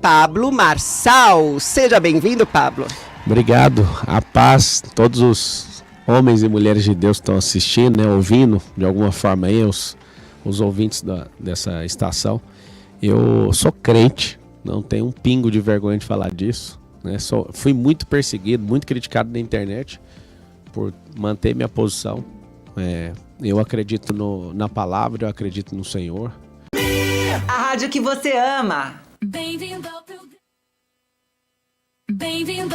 Pablo Marçal. Seja bem-vindo, Pablo. Obrigado. A paz, todos os homens e mulheres de Deus que estão assistindo, né, ouvindo de alguma forma aí, os ouvintes dessa estação. Eu sou crente, não tenho um pingo de vergonha de falar disso, né? Fui muito perseguido, muito criticado na internet por manter minha posição. Eu acredito na palavra, eu acredito no Senhor. A rádio que você ama. Bem-vindo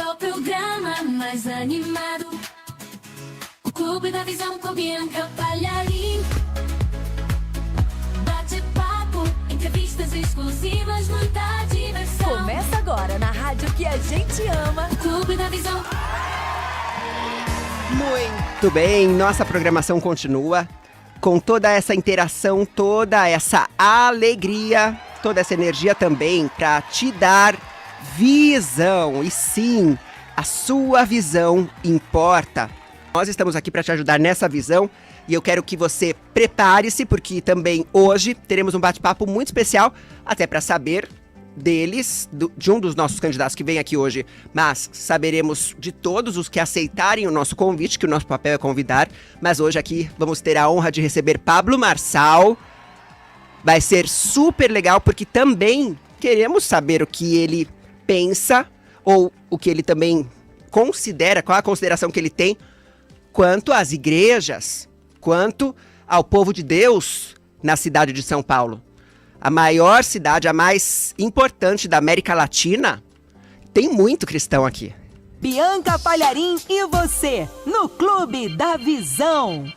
ao programa mais animado. O Clube da Visão com Bianca Palharim. Bate-papo, entrevistas exclusivas, muita diversão. Começa agora na rádio que a gente ama. O Clube da Visão. Muito bem, nossa programação continua com toda essa interação, toda essa alegria, toda essa energia também para te dar visão. E sim, a sua visão importa. Nós estamos aqui para te ajudar nessa visão e eu quero que você prepare-se, porque também hoje teremos um bate-papo muito especial, até para saber deles, de um dos nossos candidatos que vem aqui hoje, mas saberemos de todos os que aceitarem o nosso convite, que o nosso papel é convidar. Mas hoje aqui vamos ter a honra de receber Pablo Marçal. Vai ser super legal, porque também queremos saber o que ele pensa, ou o que ele também considera, qual a consideração que ele tem quanto às igrejas, quanto ao povo de Deus na cidade de São Paulo. A maior cidade, a mais importante da América Latina, tem muito cristão aqui. Bianca Palharim e você, no Clube da Visão.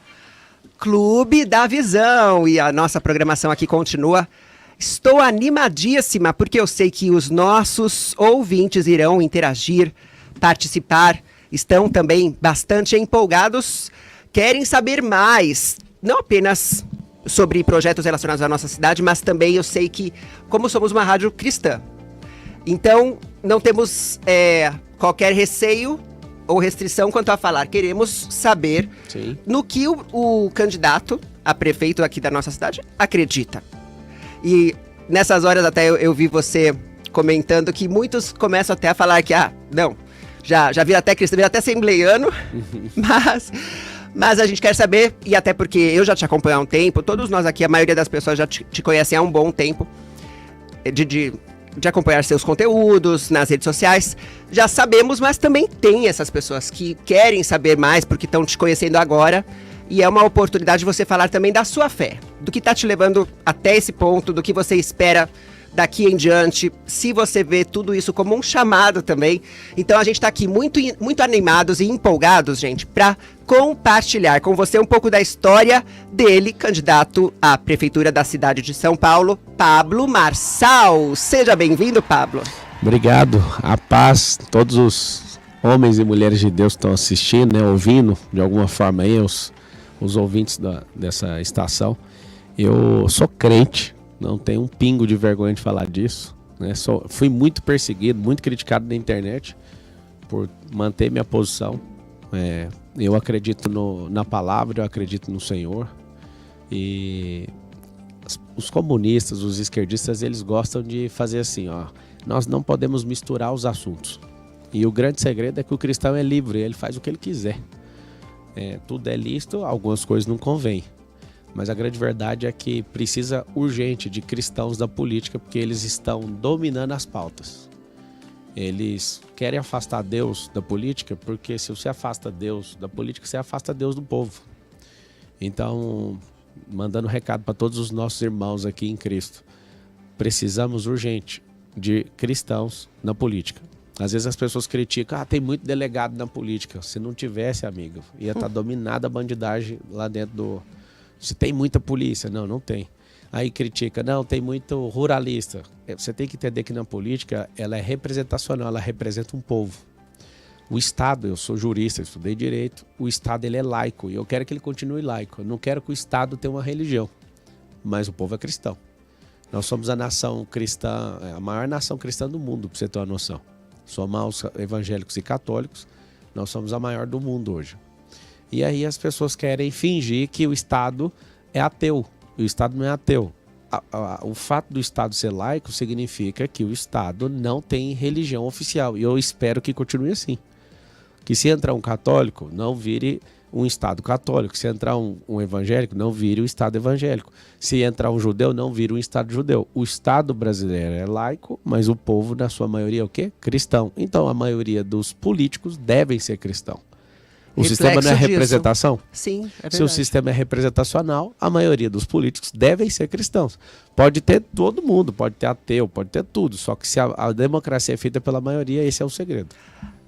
Clube da Visão. E a nossa programação aqui continua. Estou animadíssima, porque eu sei que os nossos ouvintes irão interagir, participar, estão também bastante empolgados, querem saber mais, não apenas sobre projetos relacionados à nossa cidade, mas também eu sei que, como somos uma rádio cristã, então não temos qualquer receio ou restrição quanto a falar. Queremos saber Sim. no que o candidato a prefeito aqui da nossa cidade acredita. E nessas horas até eu vi você comentando que muitos começam até a falar que, não, já vira até cristão, vira até assembleiano, mas a gente quer saber, e até porque eu já te acompanho há um tempo, todos nós aqui, a maioria das pessoas já te conhecem há um bom tempo, de acompanhar seus conteúdos nas redes sociais, já sabemos, mas também tem essas pessoas que querem saber mais porque estão te conhecendo agora, e é uma oportunidade de você falar também da sua fé, do que está te levando até esse ponto, do que você espera daqui em diante, se você vê tudo isso como um chamado também. Então a gente está aqui muito, muito animados e empolgados, gente, para compartilhar com você um pouco da história dele, candidato à prefeitura da cidade de São Paulo, Pablo Marçal. Seja bem-vindo, Pablo. Obrigado. A paz, todos os homens e mulheres de Deus que estão assistindo, né, ouvindo de alguma forma aí, os ouvintes dessa estação. Eu sou crente, não tenho um pingo de vergonha de falar disso, né? Fui muito perseguido, muito criticado na internet por manter minha posição. Eu acredito na palavra, eu acredito no Senhor. E os comunistas, os esquerdistas, eles gostam de fazer assim, nós não podemos misturar os assuntos. E o grande segredo é que o cristão é livre, ele faz o que ele quiser. Tudo é lícito, algumas coisas não convêm. Mas a grande verdade é que precisa urgente de cristãos da política, porque eles estão dominando as pautas. Eles querem afastar Deus da política, porque se você afasta Deus da política, você afasta Deus do povo. Então, mandando recado para todos os nossos irmãos aqui em Cristo, precisamos urgente de cristãos na política. Às vezes as pessoas criticam, tem muito delegado na política. Se não tivesse, amigo, ia estar dominada a bandidagem lá dentro do... Se tem muita polícia, não tem. Aí critica, tem muito ruralista. Você tem que entender que na política ela é representacional, ela representa um povo. O Estado, eu sou jurista, estudei direito, o Estado ele é laico e eu quero que ele continue laico. Eu não quero que o Estado tenha uma religião, mas o povo é cristão. Nós somos a nação cristã, a maior nação cristã do mundo, para você ter uma noção. Somos evangélicos e católicos, nós somos a maior do mundo hoje. E aí as pessoas querem fingir que o Estado é ateu. E o Estado não é ateu. o fato do Estado ser laico significa que o Estado não tem religião oficial. E eu espero que continue assim. Que se entrar um católico, não vire um Estado católico. Se entrar um evangélico, não vire um Estado evangélico. Se entrar um judeu, não vire um Estado judeu. O Estado brasileiro é laico, mas o povo, na sua maioria, é o quê? Cristão. Então, a maioria dos políticos devem ser cristãos. O sistema não é representação? Sim, é verdade. Se o sistema é representacional, a maioria dos políticos devem ser cristãos. Pode ter todo mundo, pode ter ateu, pode ter tudo. Só que se a democracia é feita pela maioria, esse é o segredo.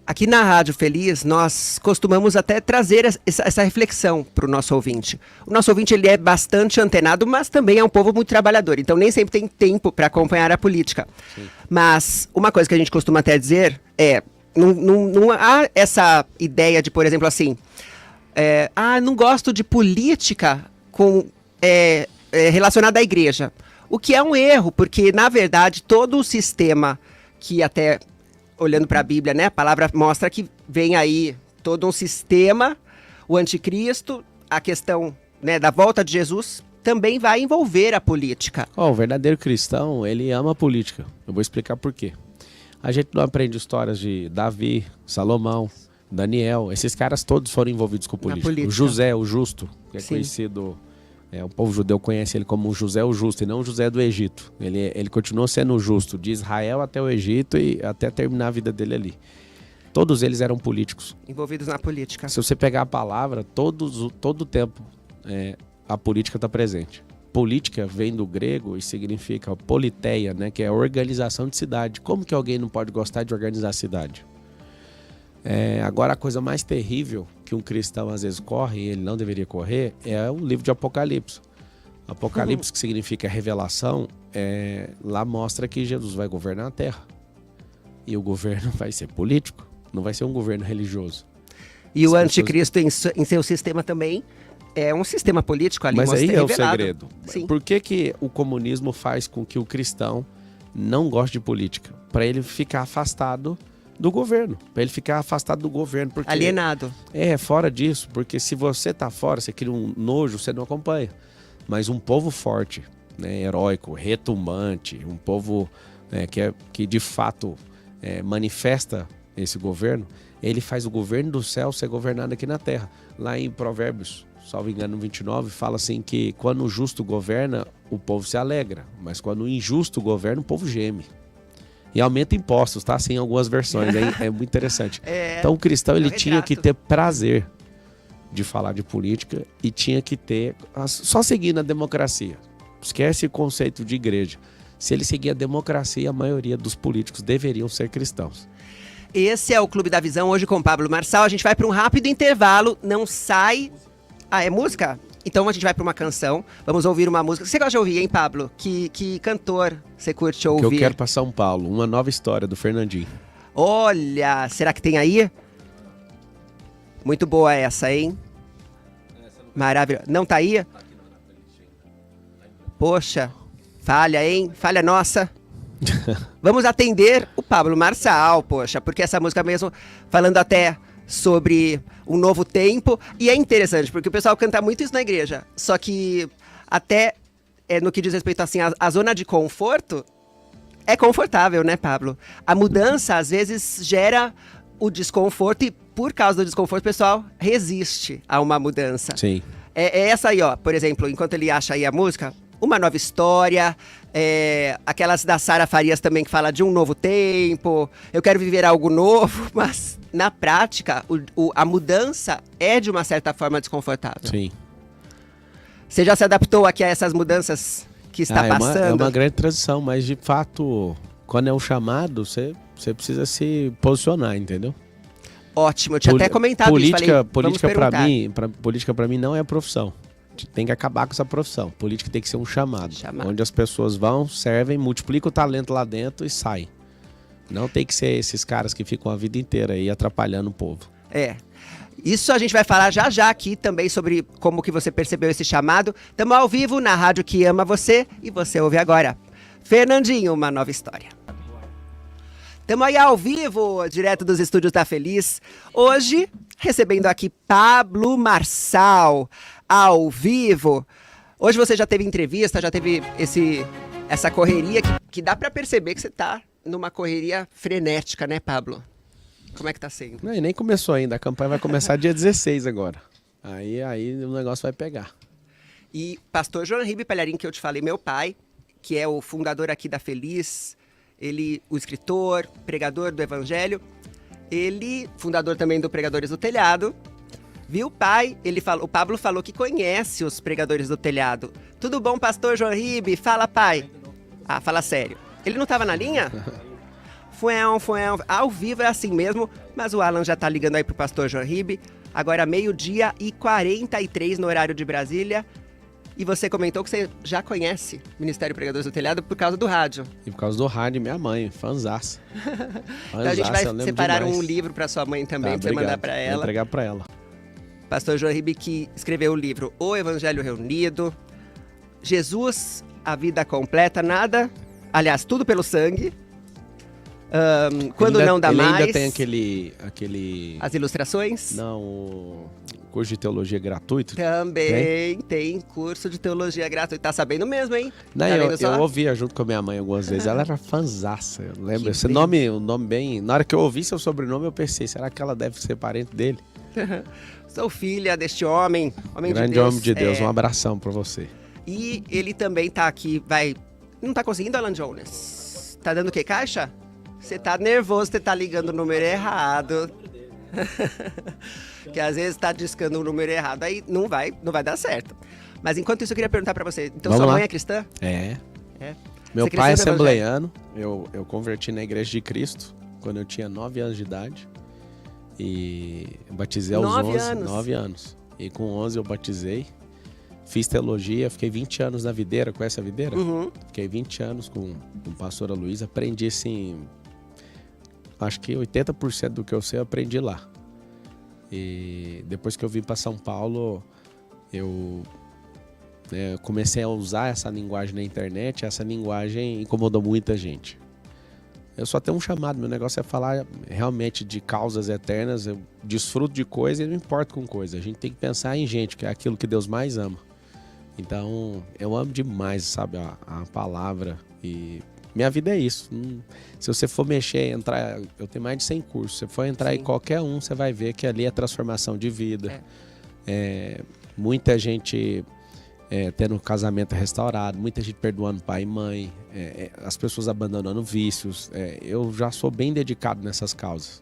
Aqui na Rádio Feliz, nós costumamos até trazer essa reflexão para o nosso ouvinte. O nosso ouvinte ele é bastante antenado, mas também é um povo muito trabalhador. Então nem sempre tem tempo para acompanhar a política. Sim. Mas uma coisa que a gente costuma até dizer é... Não há essa ideia de, por exemplo, assim, não gosto de política relacionada à igreja. O que é um erro, porque, na verdade, todo o sistema que até, olhando para a Bíblia, né, a palavra mostra que vem aí todo um sistema, o anticristo, a questão, né, da volta de Jesus, também vai envolver a política. O verdadeiro cristão, ele ama a política. Eu vou explicar por quê. A gente não aprende histórias de Davi, Salomão, Daniel. Esses caras todos foram envolvidos com política. O José, o Justo, que é conhecido... o povo judeu conhece ele como José o Justo e não José do Egito. Ele continuou sendo o justo de Israel até o Egito e até terminar a vida dele ali. Todos eles eram políticos. Envolvidos na política. Se você pegar a palavra, todo o tempo a política está presente. Política vem do grego e significa politeia, né, que é a organização de cidade. Como que alguém não pode gostar de organizar a cidade? Agora, a coisa mais terrível que um cristão às vezes corre, e ele não deveria correr, é o livro de Apocalipse. Apocalipse, que significa revelação, lá mostra que Jesus vai governar a terra. E o governo vai ser político, não vai ser um governo religioso. E o anticristo, em seu sistema também, é um sistema político ali. Mas aí é o segredo. Sim. Por que o comunismo faz com que o cristão não goste de política? Para ele ficar afastado do governo. Para ele ficar afastado do governo. Porque alienado. Fora disso. Porque se você tá fora, você cria um nojo, você não acompanha. Mas um povo forte, né, heróico, retumbante, um povo que de fato manifesta esse governo, ele faz o governo do céu ser governado aqui na terra. Lá em Provérbios, salvo engano, 29, fala assim que quando o justo governa, o povo se alegra, mas quando o injusto governa, o povo geme. E aumenta impostos, tá? Assim, em algumas versões, é muito interessante. Então o cristão, ele tinha que ter prazer de falar de política e tinha que ter, só seguindo a democracia. Esquece o conceito de igreja. Se ele seguir a democracia, a maioria dos políticos deveriam ser cristãos. Esse é o Clube da Visão, hoje com Pablo Marçal. A gente vai para um rápido intervalo, não sai... é música? Então a gente vai para uma canção, vamos ouvir uma música. Você gosta de ouvir, hein, Pablo? Que cantor você curte ouvir? Que eu quero para São Paulo, Uma Nova História, do Fernandinho. Olha, será que tem aí? Muito boa essa, hein? Maravilhosa. Não tá aí? Poxa, falha, hein? Falha nossa. Vamos atender o Pablo Marçal, poxa, porque essa música mesmo, falando até sobre um novo tempo, e é interessante, porque o pessoal canta muito isso na igreja, só que até no que diz respeito assim, a zona de conforto, é confortável, né, Pablo? A mudança, às vezes, gera o desconforto, e por causa do desconforto, o pessoal resiste a uma mudança. Sim. É essa aí, ó, por exemplo, enquanto ele acha aí a música, Uma Nova História, aquelas da Sara Farias também, que fala de um novo tempo, eu quero viver algo novo, mas na prática, a mudança é de uma certa forma desconfortável. Sim. Você já se adaptou aqui a essas mudanças que está passando? É uma grande transição, mas de fato, quando é um chamado, você precisa se posicionar, entendeu? Ótimo, eu tinha até comentado isso. Política para mim não é profissão. Tem que acabar com essa profissão. Política tem que ser um chamado. Onde as pessoas vão, servem, multiplicam o talento lá dentro e saem. Não tem que ser esses caras que ficam a vida inteira aí atrapalhando o povo. Isso a gente vai falar já já aqui também sobre como que você percebeu esse chamado. Estamos ao vivo na rádio que ama você e você ouve agora Fernandinho, Uma Nova História. Estamos aí ao vivo, direto dos estúdios da Feliz. Hoje, recebendo aqui Pablo Marçal, ao vivo. Hoje você já teve entrevista, já teve essa correria que dá pra perceber que você tá numa correria frenética, né, Pablo? Como é que tá sendo? Não, e nem começou ainda, a campanha vai começar dia 16 agora. Aí o negócio vai pegar. E pastor João Ribe Palharim, que eu te falei, meu pai, que é o fundador aqui da Feliz, ele, o escritor, pregador do Evangelho, ele, fundador também do Pregadores do Telhado, viu, pai? O Pablo falou que conhece os Pregadores do Telhado. Tudo bom, pastor João Ribe? Fala, pai. Ah, fala sério. Ele não tava na linha? Ao vivo é assim mesmo, mas o Alan já tá ligando aí pro pastor João Ribe. Agora 12h43 no horário de Brasília. E você comentou que você já conhece o Ministério Pregadores do Telhado por causa do rádio. E por causa do rádio, minha mãe, fãzaça. Então a gente vai separar um livro para sua mãe também, pra você mandar para ela. Vou entregar para ela. Pastor João Ribe, que escreveu o livro O Evangelho Reunido, Jesus, a vida completa, nada, aliás, tudo pelo sangue. Quando ainda, não dá ele mais. Ainda tem aquele... As ilustrações? Não, o curso de teologia gratuito. Também tem curso de teologia gratuito. Tá sabendo mesmo, hein? Não, tá eu ouvia junto com a minha mãe algumas vezes. Ela era fanzaça, eu lembro. Esse nome, o nome bem... Na hora que eu ouvi seu sobrenome, eu pensei, será que ela deve ser parente dele? Sou filha deste homem Grande de Deus. Homem de Deus, um abração pra você. E ele também tá aqui, Não tá conseguindo, Alan Jones? Tá dando o quê? Caixa? Você tá nervoso, você tá ligando o número errado. Que às vezes tá discando o número errado, aí não vai dar certo. Mas enquanto isso eu queria perguntar pra você, então Vamos sua lá. mãe é cristã? É. É. Meu Você pai é cresceu no assembleiano, eu converti na Igreja de Cristo quando eu tinha 9 anos de idade. E batizei aos 9 11, anos? 9 anos. E com 11 eu batizei, fiz teologia, fiquei 20 anos na videira, conhece a videira? Uhum. Fiquei 20 anos com o pastor Luiz, aprendi assim, acho que 80% do que eu sei eu aprendi lá. E depois que eu vim para São Paulo, eu comecei a usar essa linguagem na internet, essa linguagem incomodou muita gente. Eu só tenho um chamado, meu negócio é falar realmente de causas eternas, eu desfruto de coisa e não importo com coisa. A gente tem que pensar em gente, que é aquilo que Deus mais ama. Então, eu amo demais, sabe, a palavra e minha vida é isso. Se você for mexer, entrar, eu tenho mais de 100 cursos, se você for entrar em qualquer um, você vai ver que ali é transformação de vida. Muita gente tendo casamento restaurado, muita gente perdoando pai e mãe, as pessoas abandonando vícios. Eu já sou bem dedicado nessas causas.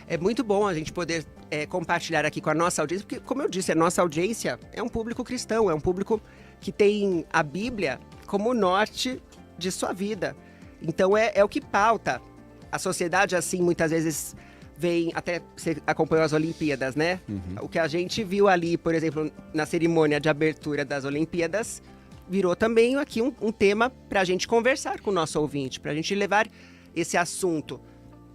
É muito bom a gente poder compartilhar aqui com a nossa audiência, porque, como eu disse, a nossa audiência é um público cristão, é um público que tem a Bíblia como norte de sua vida. Então é o que pauta. A sociedade, assim, muitas vezes vem, até você acompanhou as Olimpíadas, né? Uhum. O que a gente viu ali, por exemplo, na cerimônia de abertura das Olimpíadas, virou também aqui um tema para a gente conversar com o nosso ouvinte, para a gente levar esse assunto.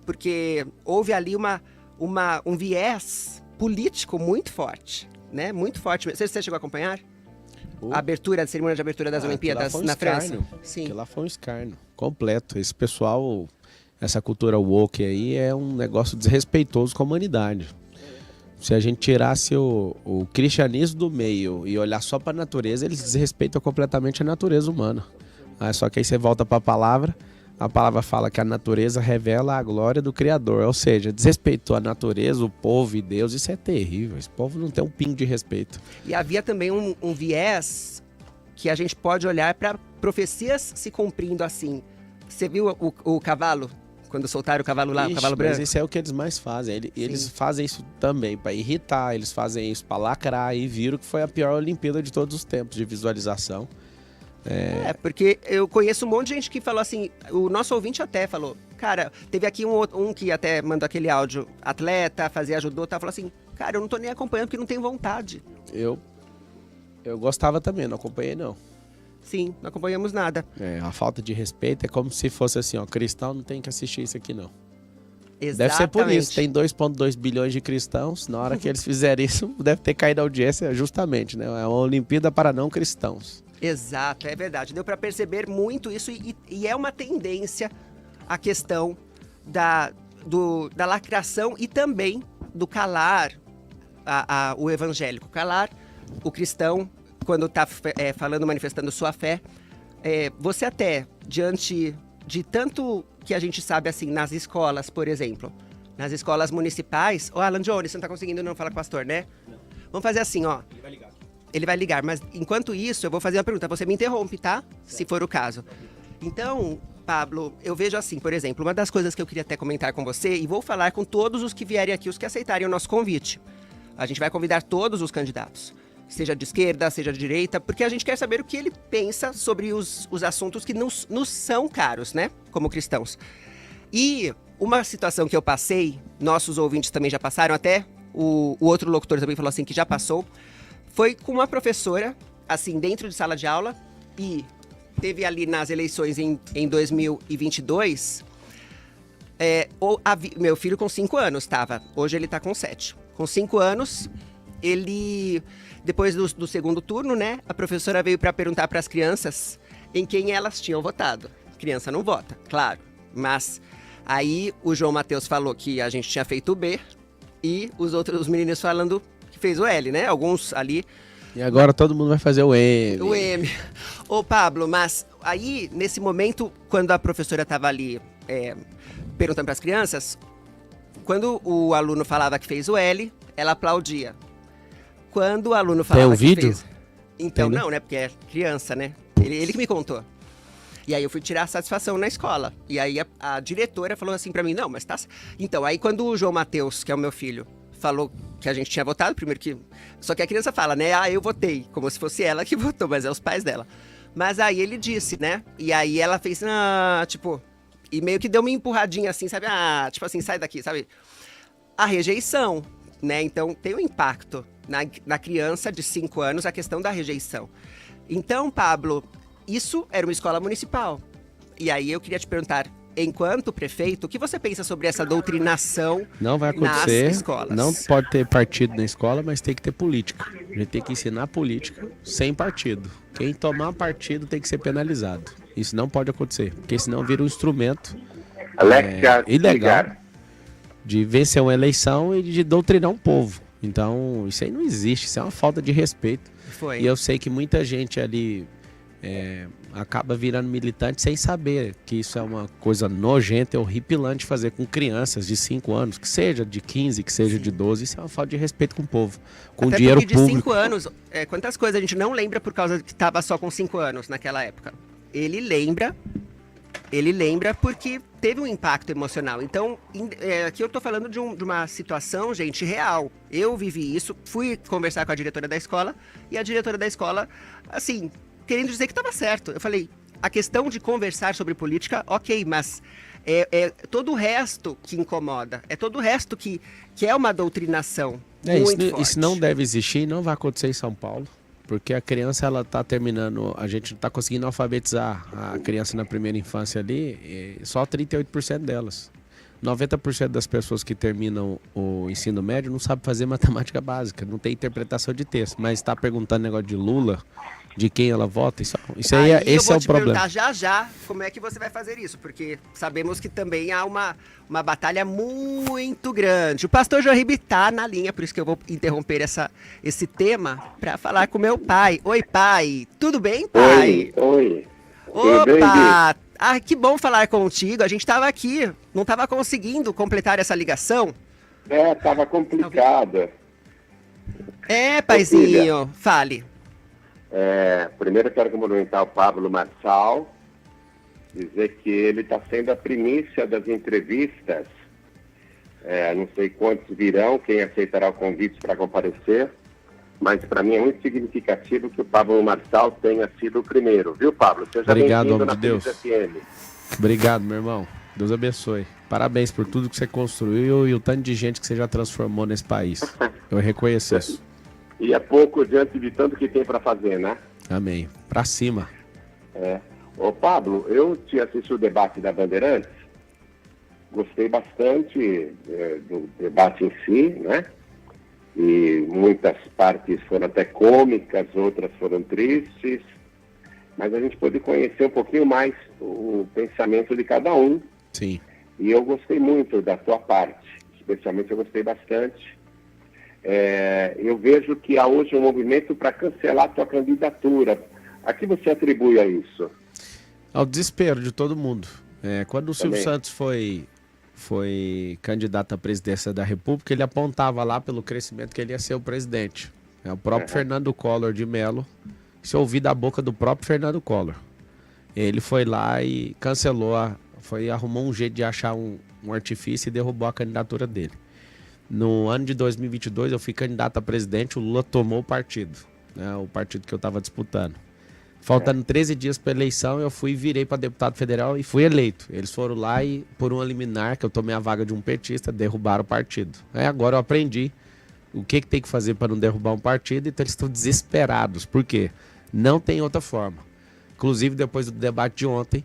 Porque houve ali um viés político muito forte, né? Muito forte. Você chegou a acompanhar? A cerimônia de abertura das Olimpíadas na França? Sim. Porque lá foi um escárnio completo. Esse pessoal, essa cultura woke aí é um negócio desrespeitoso com a humanidade. Se a gente tirasse o cristianismo do meio e olhar só para a natureza, eles desrespeitam completamente a natureza humana. Só que aí você volta para a palavra fala que a natureza revela a glória do Criador, ou seja, desrespeitou a natureza, o povo e Deus, isso é terrível, esse povo não tem um pingo de respeito. E havia também um viés que a gente pode olhar para profecias se cumprindo assim. Você viu o cavalo? Quando soltaram o cavalo lá, o cavalo branco? Mas isso é o que eles mais fazem. Eles fazem isso também para irritar, eles fazem isso para lacrar e viram que foi a pior Olimpíada de todos os tempos de visualização. Porque eu conheço um monte de gente que falou assim, o nosso ouvinte até falou, cara, teve aqui um que até mandou aquele áudio, atleta, fazia judô, falou assim, cara, eu não tô nem acompanhando porque não tenho vontade. Eu gostava também, não acompanhei não. Sim, não acompanhamos nada. A falta de respeito é como se fosse assim, cristão não tem que assistir isso aqui não. Exatamente. Deve ser por isso, tem 2,2 bilhões de cristãos, na hora que eles fizerem isso, deve ter caído a audiência justamente, né? É uma Olimpíada para não cristãos. Exato, é verdade. Deu para perceber muito isso e é uma tendência a questão da lacração e também do calar o evangélico, calar o cristão quando está falando, manifestando sua fé, você até, diante de tanto que a gente sabe, assim, nas escolas, por exemplo, nas escolas municipais... Alan Jones, você não está conseguindo não falar com o pastor, né? Não. Vamos fazer assim, ó. Ele vai ligar, mas enquanto isso, eu vou fazer uma pergunta. Você me interrompe, tá? Certo. Se for o caso. Então, Pablo, eu vejo assim, por exemplo, uma das coisas que eu queria até comentar com você, e vou falar com todos os que vierem aqui, os que aceitarem o nosso convite. A gente vai convidar todos os candidatos, seja de esquerda, seja de direita, porque a gente quer saber o que ele pensa sobre os assuntos que nos são caros, né? Como cristãos. E uma situação que eu passei, nossos ouvintes também já passaram, até o outro locutor também falou assim que já passou, foi com uma professora, assim, dentro de sala de aula, e teve ali nas eleições em 2022, meu filho com 5 anos estava, hoje ele está com 7. Com 5 anos, ele, depois do segundo turno, né, a professora veio para perguntar para as crianças em quem elas tinham votado. Criança não vota, claro, mas aí o João Mateus falou que a gente tinha feito o B e os meninos falando que fez o L, né? Alguns ali. E agora todo mundo vai fazer o M. O M. Ô, Pablo, mas aí, nesse momento, quando a professora estava ali perguntando para as crianças, quando o aluno falava que fez o L, ela aplaudia. Quando o aluno falava Tem um vídeo? fez... Então, não, né? Porque é criança, né? Ele que me contou. E aí eu fui tirar a satisfação na escola. E aí a diretora falou assim pra mim, não, mas tá... Então, aí quando o João Mateus, que é o meu filho, falou que a gente tinha votado, primeiro que... Só que a criança fala, né? Eu votei. Como se fosse ela que votou, mas é os pais dela. Mas aí ele disse, né? E aí ela fez, tipo... E meio que deu uma empurradinha assim, sabe? Tipo assim, sai daqui, sabe? A rejeição, né? Então tem um impacto na criança de 5 anos, a questão da rejeição. Então, Pablo... Isso era uma escola municipal. E aí eu queria te perguntar, enquanto prefeito, o que você pensa sobre essa doutrinação não vai acontecer, nas escolas? Não pode ter partido na escola, mas tem que ter política. A gente tem que ensinar política sem partido. Quem tomar partido tem que ser penalizado. Isso não pode acontecer, porque senão vira um instrumento ilegal de vencer uma eleição e de doutrinar um povo. Então, isso aí não existe, isso é uma falta de respeito. Foi. E eu sei que muita gente ali... acaba virando militante sem saber que isso é uma coisa nojenta e horripilante fazer com crianças de 5 anos, que seja de 15, que seja de 12, isso é uma falta de respeito com o povo, com até dinheiro de público. 5 anos, quantas coisas a gente não lembra por causa que estava só com 5 anos naquela época. Ele lembra porque teve um impacto emocional. Então, aqui eu tô falando de uma situação, gente, real. Eu vivi isso, fui conversar com a diretora da escola, e a diretora da escola, assim... querendo dizer que estava certo. Eu falei, a questão de conversar sobre política, ok, mas é todo o resto que incomoda. É todo o resto que é uma doutrinação muito forte. Isso não deve existir e não vai acontecer em São Paulo, porque a criança, ela tá terminando, a gente não tá conseguindo alfabetizar a criança na primeira infância ali, só 38% delas. 90% das pessoas que terminam o ensino médio não sabem fazer matemática básica, não tem interpretação de texto, mas está perguntando negócio de Lula, de quem ela vota, esse é o problema. Já como é que você vai fazer isso, porque sabemos que também há uma batalha muito grande. O pastor João está na linha, por isso que eu vou interromper esse tema para falar com meu pai. Oi, pai, tudo bem, pai? Oi. Opa, que bom falar contigo, a gente estava aqui, não estava conseguindo completar essa ligação. Estava complicada. Paizinho, fale. Primeiro eu quero cumprimentar o Pablo Marçal, dizer que ele está sendo a primícia das entrevistas. Não sei quantos virão, quem aceitará o convite para comparecer, mas para mim é muito significativo que o Pablo Marçal tenha sido o primeiro, viu, Pablo? Seja obrigado, bem-vindo homem na de Deus. FM. Obrigado, meu irmão. Deus abençoe. Parabéns por tudo que você construiu e o tanto de gente que você já transformou nesse país. Eu reconheço isso. E é pouco diante de tanto que tem para fazer, né? Amém. Pra cima. Ô Pablo, eu te assisti o debate da Bandeirantes, gostei bastante do debate em si, né? E muitas partes foram até cômicas, outras foram tristes, mas a gente pôde conhecer um pouquinho mais o pensamento de cada um. Sim. E eu gostei muito da tua parte, especialmente eu gostei bastante eu vejo que há hoje um movimento para cancelar a tua candidatura. A que você atribui a isso? Ao desespero de todo mundo. Quando o Silvio Também. Santos foi candidato à presidência da República, ele apontava lá pelo crescimento que ele ia ser o presidente. O próprio Fernando Collor de Mello, se ouvi da boca do próprio Fernando Collor. Ele foi lá e cancelou, arrumou um jeito de achar um artifício e derrubou a candidatura dele. No ano de 2022, eu fui candidato a presidente, o Lula tomou o partido, né, o partido que eu estava disputando. Faltando 13 dias para a eleição, eu virei para deputado federal e fui eleito. Eles foram lá e, por um liminar, que eu tomei a vaga de um petista, derrubaram o partido. Agora eu aprendi o que tem que fazer para não derrubar um partido, então eles estão desesperados. Por quê? Não tem outra forma. Inclusive, depois do debate de ontem,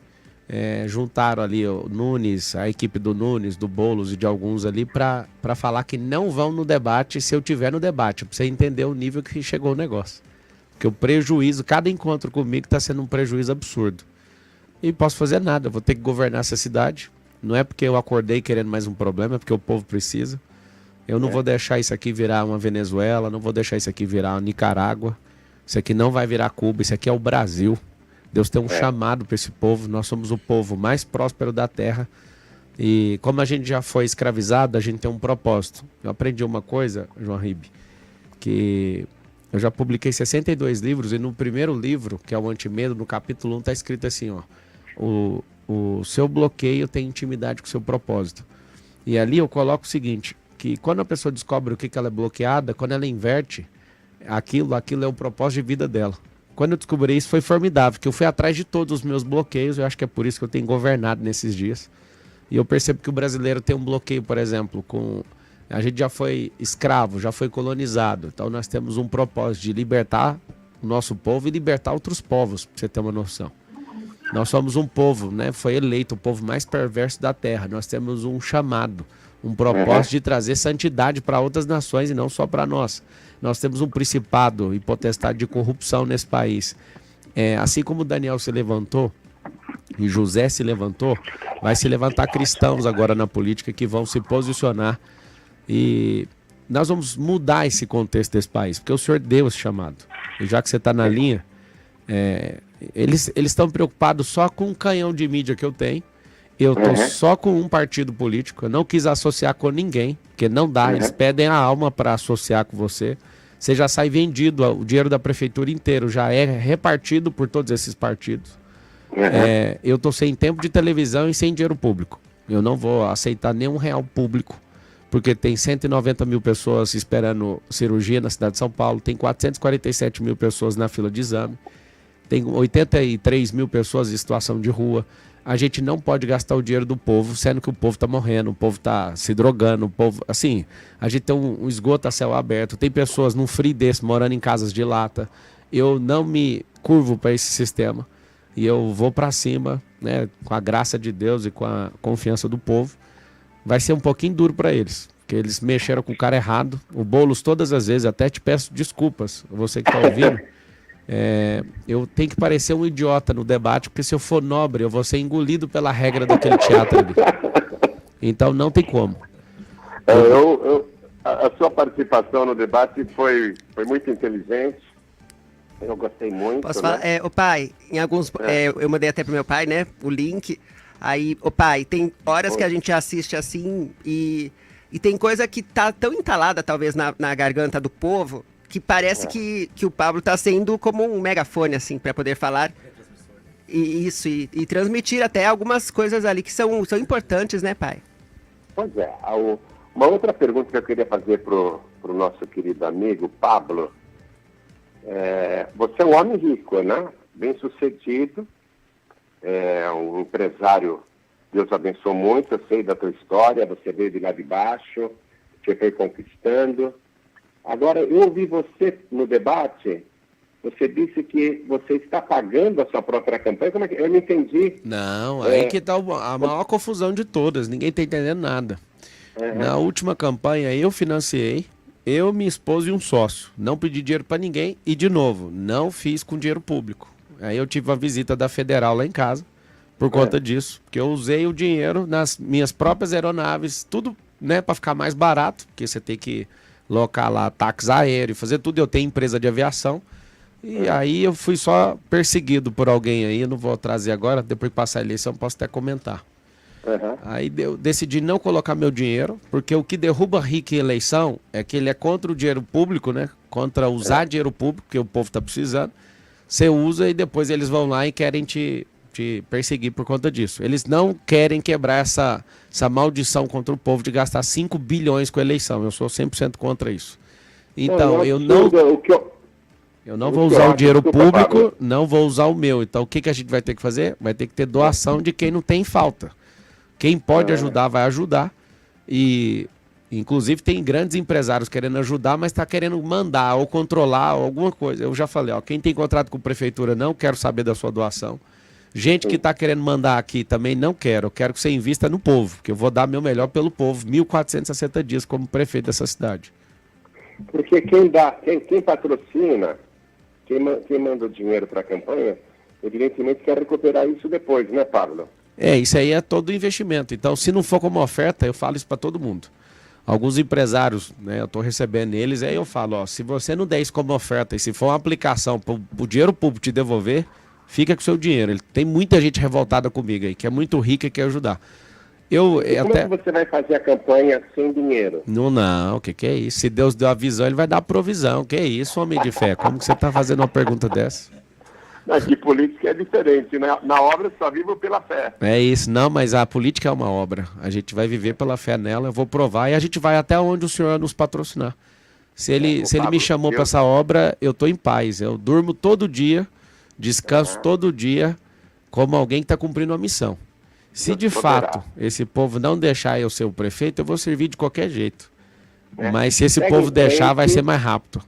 juntaram ali o Nunes, a equipe do Nunes, do Boulos e de alguns ali, para falar que não vão no debate se eu tiver no debate, para você entender o nível que chegou o negócio. Porque o prejuízo, cada encontro comigo está sendo um prejuízo absurdo. E posso fazer nada, eu vou ter que governar essa cidade. Não é porque eu acordei querendo mais um problema, é porque o povo precisa. Eu não vou deixar isso aqui virar uma Venezuela, não vou deixar isso aqui virar uma Nicarágua. Isso aqui não vai virar Cuba, isso aqui é o Brasil. Deus tem um chamado para esse povo, nós somos o povo mais próspero da terra. E como a gente já foi escravizado, a gente tem um propósito. Eu aprendi uma coisa, João Ribe, que eu já publiquei 62 livros e no primeiro livro, que é o Antimedo, no capítulo 1, está escrito assim, ó, o seu bloqueio tem intimidade com o seu propósito. E ali eu coloco o seguinte, que quando a pessoa descobre o que ela é bloqueada, quando ela inverte, aquilo é o propósito de vida dela. Quando eu descobri isso foi formidável, porque eu fui atrás de todos os meus bloqueios, eu acho que é por isso que eu tenho governado nesses dias. E eu percebo que o brasileiro tem um bloqueio, por exemplo, a gente já foi escravo, já foi colonizado, então nós temos um propósito de libertar o nosso povo e libertar outros povos, para você ter uma noção. Nós somos um povo, né? Foi eleito o povo mais perverso da terra, nós temos um chamado, um propósito de trazer santidade para outras nações e não só para nós. Nós temos um principado e potestade de corrupção nesse país. Assim como Daniel se levantou e José se levantou, vai se levantar cristãos agora na política que vão se posicionar e nós vamos mudar esse contexto desse país, porque o Senhor deu esse chamado. E já que você está na linha, eles estão preocupados só com o canhão de mídia que eu tenho. Eu estou só com um partido político, eu não quis associar com ninguém, porque não dá, eles pedem a alma para associar com você. Você já sai vendido, o dinheiro da prefeitura inteiro já é repartido por todos esses partidos. Eu estou sem tempo de televisão e sem dinheiro público. Eu não vou aceitar nenhum real público, porque tem 190 mil pessoas esperando cirurgia na cidade de São Paulo, tem 447 mil pessoas na fila de exame, tem 83 mil pessoas em situação de rua. A gente não pode gastar o dinheiro do povo, sendo que o povo está morrendo, o povo está se drogando, o povo, assim, a gente tem um esgoto a céu aberto, tem pessoas num frio desse morando em casas de lata. Eu não me curvo para esse sistema e eu vou para cima, né, com a graça de Deus e com a confiança do povo. Vai ser um pouquinho duro para eles, porque eles mexeram com o cara errado. O Boulos todas as vezes, até te peço desculpas, você que está ouvindo. Eu tenho que parecer um idiota no debate, porque se eu for nobre, eu vou ser engolido pela regra daquele teatro ali. Então não tem como. A sua participação no debate foi muito inteligente. Eu gostei muito. Posso falar? O pai, em alguns. Eu mandei até pro meu pai, né? O link. Aí, o pai, tem horas que a gente assiste assim e tem coisa que tá tão entalada, talvez, na garganta do povo, que parece que o Pablo tá sendo como um megafone, assim, para poder falar. E transmitir até algumas coisas ali que são importantes, né, pai? Pois é. Uma outra pergunta que eu queria fazer pro nosso querido amigo Pablo. Você é um homem rico, né? Bem sucedido. Um empresário, Deus abençoou muito, eu sei da tua história, você veio de lá de baixo, você foi conquistando. Agora, eu ouvi você no debate, você disse que você está pagando a sua própria campanha, como é que eu não entendi? Não, aí que está a maior confusão de todas, ninguém está entendendo nada. Na última campanha eu financiei, eu, minha esposa e um sócio, não pedi dinheiro para ninguém e, de novo, não fiz com dinheiro público. Aí eu tive uma visita da Federal lá em casa, por conta disso, porque eu usei o dinheiro nas minhas próprias aeronaves, tudo, né, para ficar mais barato, porque você tem que locar lá táxi aéreo, fazer tudo. Eu tenho empresa de aviação. E aí eu fui só perseguido por alguém aí, eu não vou trazer agora, depois que passar a eleição posso até comentar. Aí eu decidi não colocar meu dinheiro, porque o que derruba rico em eleição é que ele é contra o dinheiro público, né? Contra usar dinheiro público, que o povo tá precisando. Você usa e depois eles vão lá e querem te perseguir por conta disso. Eles não querem quebrar essa maldição contra o povo de gastar 5 bilhões com a eleição. Eu sou 100% contra isso. Então, eu não vou usar o dinheiro público, não vou usar o meu. Então, o que a gente vai ter que fazer? Vai ter que ter doação de quem não tem falta. Quem pode ajudar, vai ajudar. E, inclusive, tem grandes empresários querendo ajudar, mas está querendo mandar ou controlar alguma coisa. Eu já falei, ó, quem tem contrato com a prefeitura, não quero saber da sua doação. Gente que está querendo mandar aqui também, não quero. Eu quero que você invista no povo, porque eu vou dar meu melhor pelo povo. 1.460 dias como prefeito dessa cidade. Porque quem patrocina, quem manda o dinheiro para a campanha, evidentemente quer recuperar isso depois, né, Pablo? Isso aí é todo investimento. Então, se não for como oferta, eu falo isso para todo mundo. Alguns empresários, né, eu estou recebendo eles, aí eu falo, ó, se você não der isso como oferta e se for uma aplicação para o dinheiro público te devolver, fica com o seu dinheiro. Tem muita gente revoltada comigo aí, que é muito rica e quer ajudar. Como é que você vai fazer a campanha sem dinheiro? Não, o que é isso? Se Deus deu a visão, ele vai dar a provisão. Que é isso, homem de fé? Como que você está fazendo uma pergunta dessa? Aqui política é diferente, né? Na obra só vivo pela fé. É isso, não, mas a política é uma obra. A gente vai viver pela fé nela, eu vou provar e a gente vai até onde o senhor nos patrocinar. Se ele me chamou para essa obra, eu estou em paz. Eu durmo todo dia, descanso todo dia, como alguém que está cumprindo uma missão. Se de fato esse povo não deixar eu ser o prefeito, eu vou servir de qualquer jeito. Mas se esse povo deixar, vai ser mais rápido.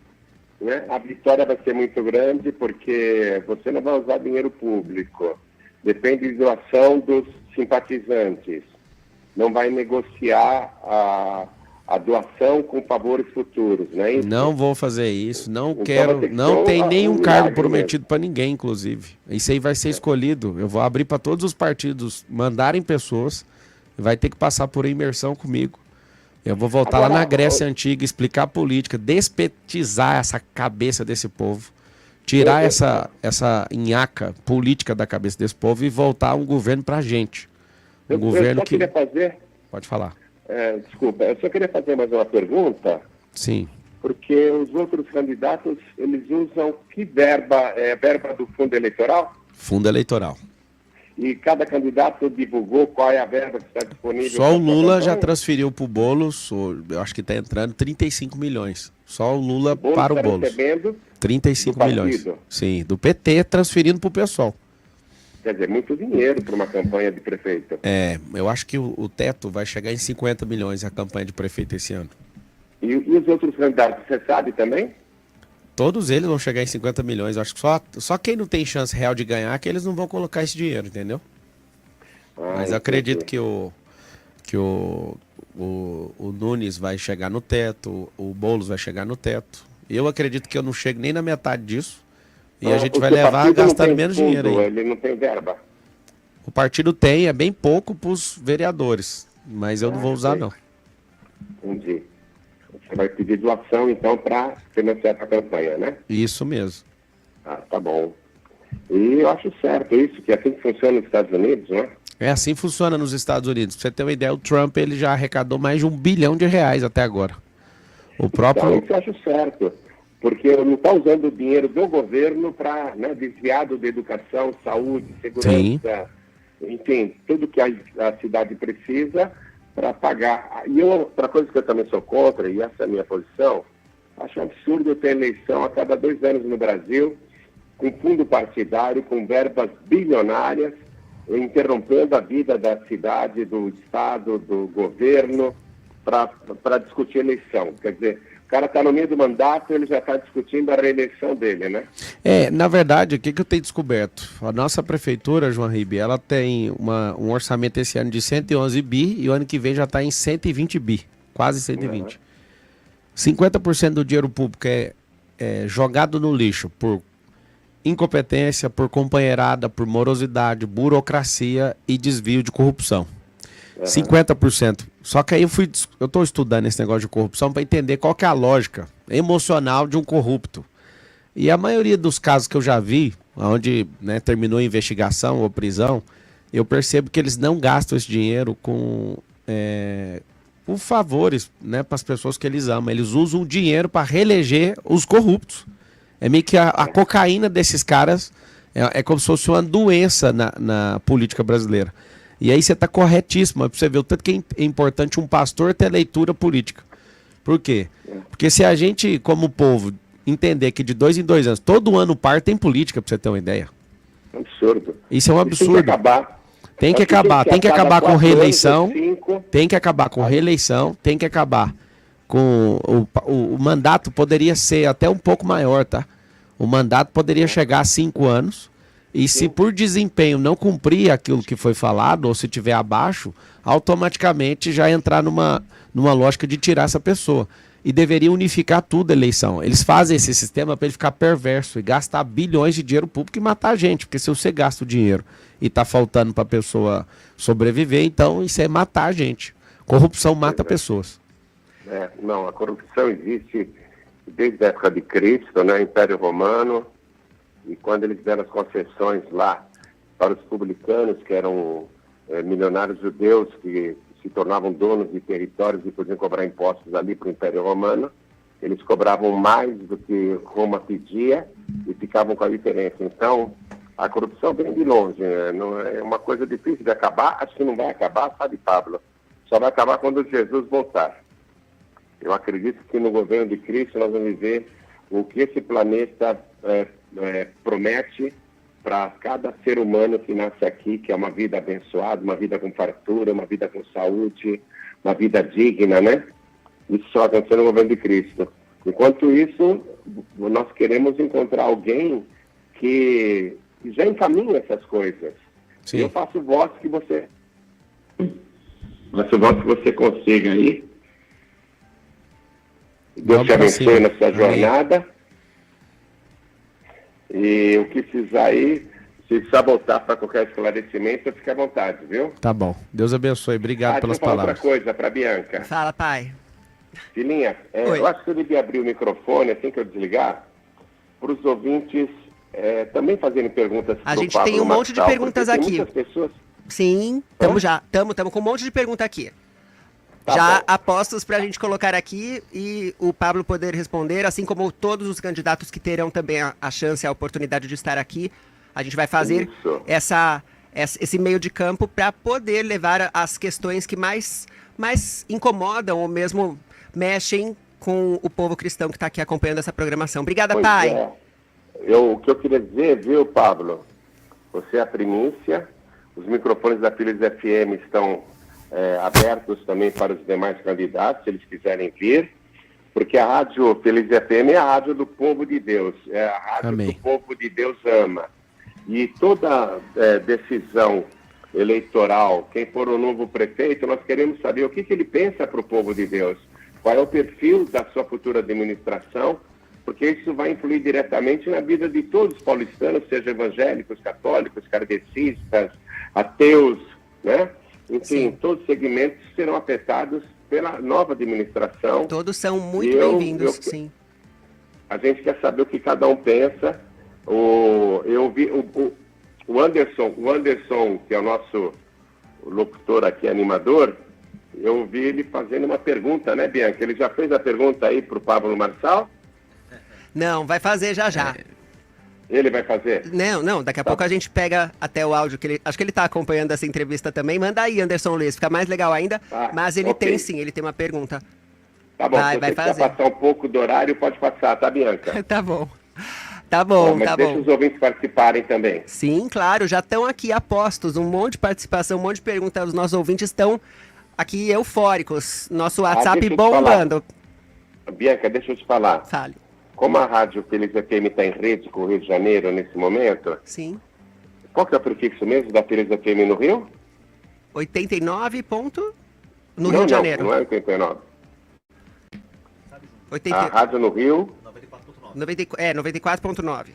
Né? A vitória vai ser muito grande porque você não vai usar dinheiro público. Depende de doação dos simpatizantes. Não vai negociar a doação com favores futuros, não é isso? Não vou fazer isso, não quero, não tem nenhum cargo prometido para ninguém, inclusive. Isso aí vai ser escolhido. Eu vou abrir para todos os partidos mandarem pessoas, vai ter que passar por imersão comigo. Eu vou voltar lá na Grécia Antiga, explicar a política, despetizar essa cabeça desse povo, tirar essa nhaca política da cabeça desse povo e voltar a um governo pra gente. Um governo que... Pode falar. Desculpa, eu só queria fazer mais uma pergunta. Sim. Porque os outros candidatos, eles usam que verba? É verba do fundo eleitoral? Fundo eleitoral. E cada candidato divulgou qual é a verba que está disponível? Só o Lula já transferiu para o Boulos, eu acho que está entrando 35 milhões. Só o Lula para o Boulos. 35 milhões. Sim, do PT transferindo para o pessoal. Quer dizer, muito dinheiro para uma campanha de prefeito. Eu acho que o teto vai chegar em 50 milhões a campanha de prefeito esse ano. E os outros candidatos, você sabe também? Todos eles vão chegar em 50 milhões. Eu acho que só quem não tem chance real de ganhar que eles não vão colocar esse dinheiro, entendeu? Mas eu acredito que o Nunes vai chegar no teto, o Boulos vai chegar no teto. Eu acredito que eu não chego nem na metade disso. E a gente vai levar gastando menos dinheiro aí. Ele não tem verba. O partido tem, é bem pouco para os vereadores. Mas eu não vou usar, não. Entendi. Você vai pedir doação, então, para financiar a campanha, né? Isso mesmo. Tá bom. E eu acho certo isso, que é assim que funciona nos Estados Unidos, né? É assim que funciona nos Estados Unidos. Pra você ter uma ideia, o Trump ele já arrecadou mais de R$1 bilhão até agora. O próprio... Então, isso eu acho certo. Porque não está usando o dinheiro do governo para desviado de educação, saúde, segurança, Sim. Enfim, tudo que a cidade precisa para pagar. E outra coisa que eu também sou contra, e essa é a minha posição, acho absurdo ter eleição a cada 2 anos no Brasil, com fundo partidário, com verbas bilionárias, interrompendo a vida da cidade, do Estado, do governo, para discutir eleição. Quer dizer, o cara está no meio do mandato, ele já está discutindo a reeleição dele, né? Na verdade, o que eu tenho descoberto? A nossa prefeitura, João Ribe, ela tem um orçamento esse ano de 111 bi e o ano que vem já está em 120 bi, quase 120. 50% do dinheiro público é jogado no lixo por incompetência, por companheirada, por morosidade, burocracia e desvio de corrupção. 50%. Só que aí eu estou estudando esse negócio de corrupção para entender qual que é a lógica emocional de um corrupto. E a maioria dos casos que eu já vi, onde, né, terminou a investigação ou prisão, eu percebo que eles não gastam esse dinheiro com favores, né, para as pessoas que eles amam. Eles usam o dinheiro para reeleger os corruptos. É meio que a cocaína desses caras é como se fosse uma doença na política brasileira. E aí você está corretíssimo, para você ver o tanto que é importante um pastor ter leitura política. Por quê? Porque se a gente, como povo, entender que de 2 em 2 anos, todo ano par tem política, para você ter uma ideia. Absurdo. Isso é um absurdo. Tem que acabar. Tem que acabar com reeleição, tem que acabar com reeleição, tem que acabar com o mandato poderia ser até um pouco maior, tá? O mandato poderia chegar a 5 anos. E se por desempenho não cumprir aquilo que foi falado, ou se tiver abaixo, automaticamente já entrar numa lógica de tirar essa pessoa. E deveria unificar tudo a eleição. Eles fazem esse sistema para ele ficar perverso e gastar bilhões de dinheiro público e matar a gente. Porque se você gasta o dinheiro e está faltando para a pessoa sobreviver, então isso é matar a gente. Corrupção mata pessoas. Não, a corrupção existe desde a época de Cristo, né, Império Romano. E quando eles deram as concessões lá para os publicanos, que eram milionários judeus que se tornavam donos de territórios e podiam cobrar impostos ali para o Império Romano, eles cobravam mais do que Roma pedia e ficavam com a diferença. Então, a corrupção vem de longe, né? Não é uma coisa difícil de acabar. Acho que não vai acabar, sabe, Pablo? Só vai acabar quando Jesus voltar. Eu acredito que no governo de Cristo nós vamos viver o que esse planeta promete para cada ser humano que nasce aqui, que é uma vida abençoada, uma vida com fartura, uma vida com saúde, uma vida digna, né? Isso só aconteceu no governo de Cristo. Enquanto isso, nós queremos encontrar alguém que já encaminha essas coisas. Sim. Eu faço voto que você consiga aí. Deus te abençoe na sua jornada. E o que precisar aí, se precisar voltar para qualquer esclarecimento, fique à vontade, viu? Tá bom. Deus abençoe. Obrigado pelas palavras. Outra coisa para Bianca. Fala, pai. Filhinha, eu acho que eu devia abrir o microfone assim que eu desligar, para os ouvintes também fazerem perguntas. A gente tem um monte de perguntas aqui. Muitas pessoas... Sim, estamos com um monte de pergunta aqui. Tá já bom. apostos para a gente colocar aqui e o Pablo poder responder, assim como todos os candidatos que terão também a chance, a oportunidade de estar aqui. A gente vai fazer esse meio de campo para poder levar as questões que mais incomodam ou mesmo mexem com o povo cristão que está aqui acompanhando essa programação. Obrigada, Pois pai. O que eu queria dizer, viu, Pablo? Você é a primícia, os microfones da Philips FM estão abertos também para os demais candidatos, se eles quiserem vir, porque a Rádio Philips FM é a rádio do povo de Deus, é a rádio que o povo de Deus ama. E toda decisão eleitoral, quem for o novo prefeito, nós queremos saber o que ele pensa para o povo de Deus, qual é o perfil da sua futura administração, porque isso vai influir diretamente na vida de todos os paulistanos, sejam evangélicos, católicos, kardecistas, ateus, né? Enfim, todos os segmentos serão afetados pela nova administração. Todos são muito bem-vindos, sim. A gente quer saber o que cada um pensa. Eu vi o Anderson, que é o nosso locutor aqui, animador, eu vi ele fazendo uma pergunta, né, Bianca? Ele já fez a pergunta aí para o Pablo Marçal? Não, vai fazer já. Ele vai fazer? Não, daqui a pouco a gente pega até o áudio, acho que ele tá acompanhando essa entrevista também. Manda aí, Anderson Luiz, fica mais legal ainda, mas ele tem sim, ele tem uma pergunta. Tá bom, vai se você fazer. quiser passar um pouco do horário, pode passar, tá, Bianca? Tá bom. Tá bom, mas deixa os ouvintes participarem também. Sim, claro, já estão aqui apostos, um monte de participação, um monte de perguntas, os nossos ouvintes estão aqui eufóricos, nosso WhatsApp bombando. Bianca, deixa eu te falar. Fale. Como a Rádio Philips FM está em rede com o Rio de Janeiro nesse momento, sim. Qual que é o prefixo mesmo da Philips FM no Rio? 89 ponto... no Rio de Janeiro. Não é 89. 80... A rádio no Rio... 94.9.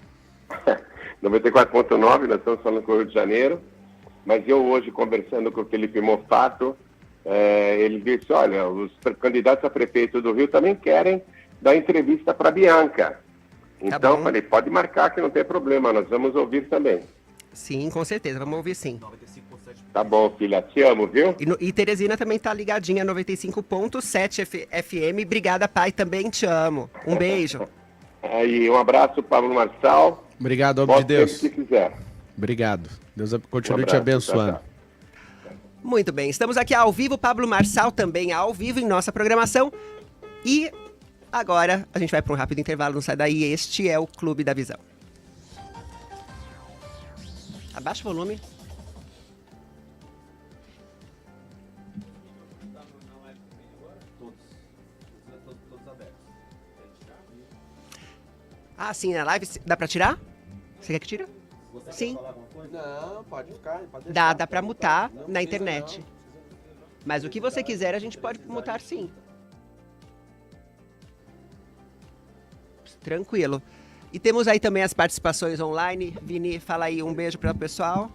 94.9, nós estamos falando com o Rio de Janeiro, mas eu hoje conversando com o Felipe Mofato, ele disse, olha, os candidatos a prefeito do Rio também querem dar entrevista para Bianca. Então, falei, pode marcar que não tem problema, nós vamos ouvir também. Sim, com certeza, vamos ouvir sim. Tá bom, filha, te amo, viu? E Teresina também tá ligadinha, 95.7 FM. Obrigada, pai, também te amo. Um beijo. Aí, um abraço, Pablo Marçal. Obrigado, homem de Deus. Se quiser. Obrigado. Deus continue abraço, te abençoando. tchau. Muito bem, estamos aqui ao vivo, Pablo Marçal também ao vivo em nossa programação. E agora a gente vai para um rápido intervalo, não sai daí. Este é o Clube da Visão. Abaixa o volume. Ah, sim, na live dá pra tirar? Você quer que tira? Sim. Não, pode ficar. Pode deixar. Dá pra mutar na internet. Mas o que você quiser a gente pode mutar sim. Tranquilo. E temos aí também as participações online. Vini, fala aí um beijo para o pessoal.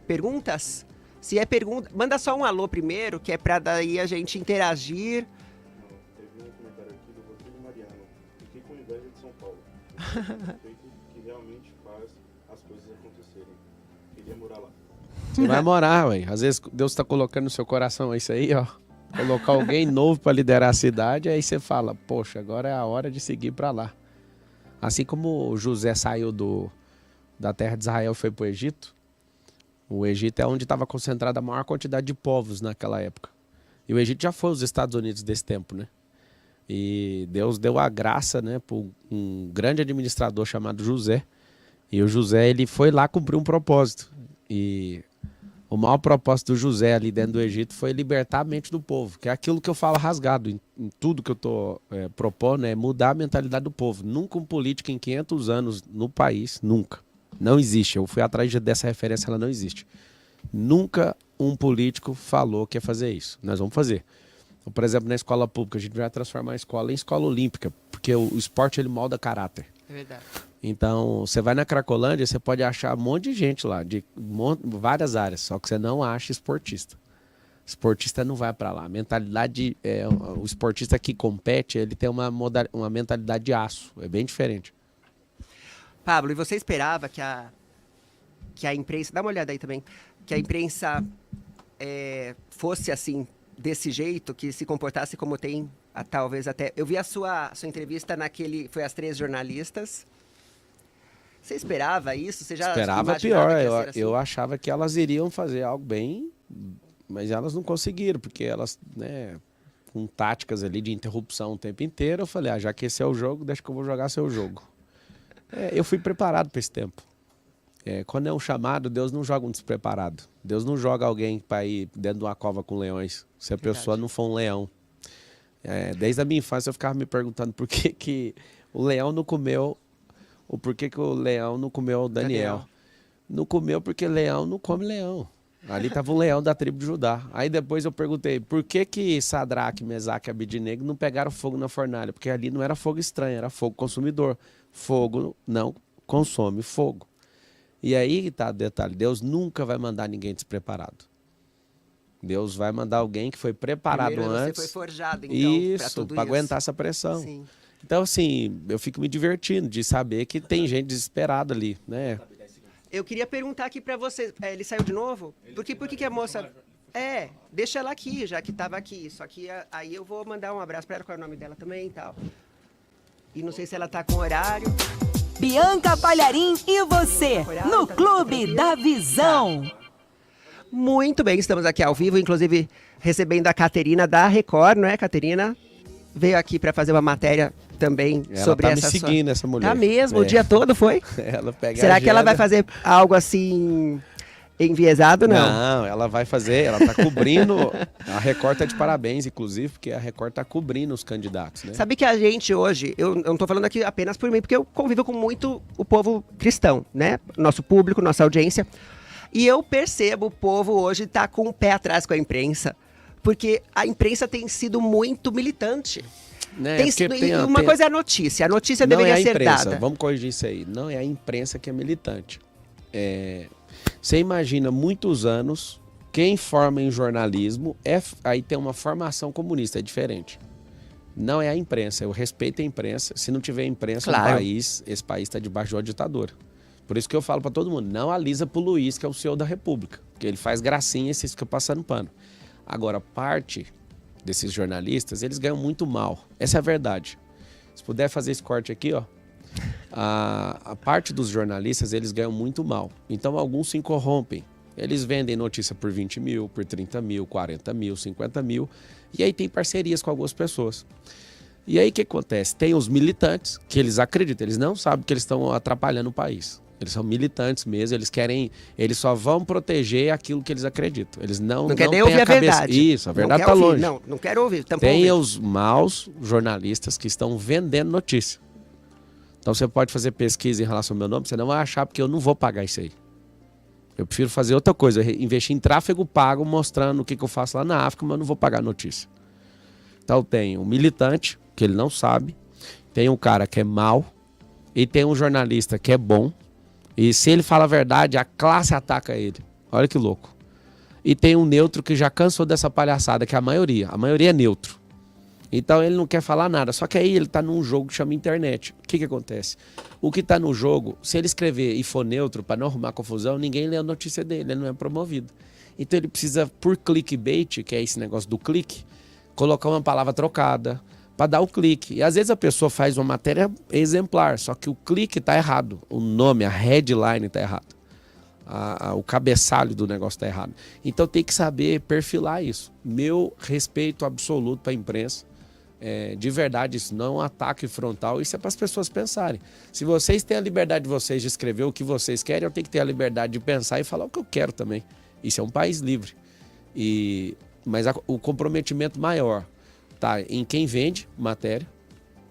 Perguntas? Se é pergunta, manda só um alô primeiro, que é pra daí a gente interagir. Teve um comentário aqui do Rodrigo Mariano. Fiquei com inveja de São Paulo. Feito que realmente faz as coisas acontecerem. Queria morar lá. Você vai morar, ué. Às vezes Deus tá colocando no seu coração isso aí, ó. Colocar alguém novo para liderar a cidade, aí você fala, poxa, agora é a hora de seguir para lá. Assim como José saiu da terra de Israel e foi para o Egito, o Egito é onde estava concentrada a maior quantidade de povos naquela época. E o Egito já foi os Estados Unidos desse tempo, né? E Deus deu a graça, né, para um grande administrador chamado José. E o José, ele foi lá cumprir um propósito. E o maior propósito do José ali dentro do Egito foi libertar a mente do povo, que é aquilo que eu falo rasgado em tudo que eu estou propondo, é mudar a mentalidade do povo. Nunca um político em 500 anos no país, nunca. Não existe. Eu fui atrás dessa referência, ela não existe. Nunca um político falou que ia fazer isso. Nós vamos fazer. Então, por exemplo, na escola pública, a gente vai transformar a escola em escola olímpica, porque o esporte ele molda caráter. É verdade. Então, você vai na Cracolândia, você pode achar um monte de gente lá, de várias áreas, só que você não acha esportista. Esportista não vai para lá. A mentalidade, o esportista que compete, ele tem uma mentalidade de aço, é bem diferente. Pablo, e você esperava que a imprensa, dá uma olhada aí também, que a imprensa fosse assim, desse jeito, que se comportasse como tem, talvez até... Eu vi a sua entrevista foi as 3 jornalistas. Você esperava isso? Você já esperava pior. Assim? Eu achava que elas iriam fazer algo bem, mas elas não conseguiram, porque elas, né, com táticas ali de interrupção o tempo inteiro, eu falei, já que esse é o jogo, deixa que eu vou jogar seu jogo. Eu fui preparado para esse tempo. Quando é um chamado, Deus não joga um despreparado. Deus não joga alguém para ir dentro de uma cova com leões, se a pessoa não for um leão. Desde a minha infância eu ficava me perguntando por que o leão não comeu, ou por que o leão não comeu o Daniel. Não comeu porque leão não come leão. Ali estava um leão da tribo de Judá. Aí depois eu perguntei, por que Sadraque, Mesaque e Abednego não pegaram fogo na fornalha? Porque ali não era fogo estranho, era fogo consumidor. Fogo não consome fogo. E aí está o detalhe, Deus nunca vai mandar ninguém despreparado. Deus vai mandar alguém que foi preparado Primeiro antes. Você foi forjado, então, isso, para aguentar essa pressão. Sim. Então, assim, eu fico me divertindo de saber que tem gente desesperada ali, né? Eu queria perguntar aqui pra você, ele saiu de novo? Por que a moça... deixa ela aqui, já que estava aqui. Só que aí eu vou mandar um abraço pra ela, qual é o nome dela também e tal. E não sei se ela tá com horário. Bianca Palharim e você, no Clube da Visão. Muito bem, estamos aqui ao vivo, inclusive recebendo a Caterina da Record, não é, Caterina? Veio aqui para fazer uma matéria também sobre essa... Ela tá me seguindo, essa mulher. Tá mesmo, o dia todo foi? Ela pega Será a que ela agenda. vai fazer algo assim enviesado, não? Não, ela vai fazer, ela tá cobrindo, a Record tá de parabéns, inclusive, porque a Record tá cobrindo os candidatos, né? Sabe que a gente hoje, eu não tô falando aqui apenas por mim, porque eu convivo com muito o povo cristão, né? Nosso público, nossa audiência. E eu percebo o povo hoje tá com o pé atrás com a imprensa, porque a imprensa tem sido muito militante. Né? Uma coisa é a notícia deveria ser dada. Vamos corrigir isso aí, não é a imprensa que é militante. Você imagina muitos anos Quem forma em jornalismo, aí tem uma formação comunista, é diferente. Não é a imprensa, eu respeito a imprensa. Se não tiver imprensa no país, esse país está debaixo de uma ditadura. Por isso que eu falo para todo mundo, não alisa pro Luiz, que é o senhor da República, porque ele faz gracinha e vocês ficam passando pano. Agora, parte desses jornalistas, eles ganham muito mal. Essa é a verdade. Se puder fazer esse corte aqui, ó. A parte dos jornalistas, eles ganham muito mal. Então, alguns se corrompem. Eles vendem notícia por 20 mil, por 30 mil, 40 mil, 50 mil. E aí tem parcerias com algumas pessoas. E aí o que acontece? Tem os militantes que eles acreditam, eles não sabem que eles estão atrapalhando o país. Eles são militantes mesmo, eles só vão proteger aquilo que eles acreditam. Eles não querem nem ouvir a verdade. Isso, a verdade está longe. Não quero ouvir. Tem os maus jornalistas que estão vendendo notícia. Então você pode fazer pesquisa em relação ao meu nome, você não vai achar porque eu não vou pagar isso aí. Eu prefiro fazer outra coisa, investir em tráfego pago, mostrando o que eu faço lá na África, mas eu não vou pagar notícia. Então tem um militante, que ele não sabe, tem um cara que é mau, e tem um jornalista que é bom, e se ele fala a verdade, a classe ataca ele. Olha que louco. E tem um neutro que já cansou dessa palhaçada, que é a maioria é neutro. Então ele não quer falar nada, só que aí ele tá num jogo que chama internet. O que acontece? O que tá no jogo, se ele escrever e for neutro para não arrumar confusão, ninguém lê a notícia dele, ele não é promovido. Então ele precisa, por clickbait, que é esse negócio do clique, colocar uma palavra trocada para dar o clique. E às vezes a pessoa faz uma matéria exemplar, só que o clique tá errado, o nome, a headline tá errado. O cabeçalho do negócio tá errado. Então tem que saber perfilar isso. Meu respeito absoluto para a imprensa. De verdade, isso não é um ataque frontal, isso é para as pessoas pensarem. Se vocês têm a liberdade de vocês de escrever o que vocês querem, eu tenho que ter a liberdade de pensar e falar o que eu quero também. Isso é um país livre. Mas o comprometimento maior tá em quem vende matéria.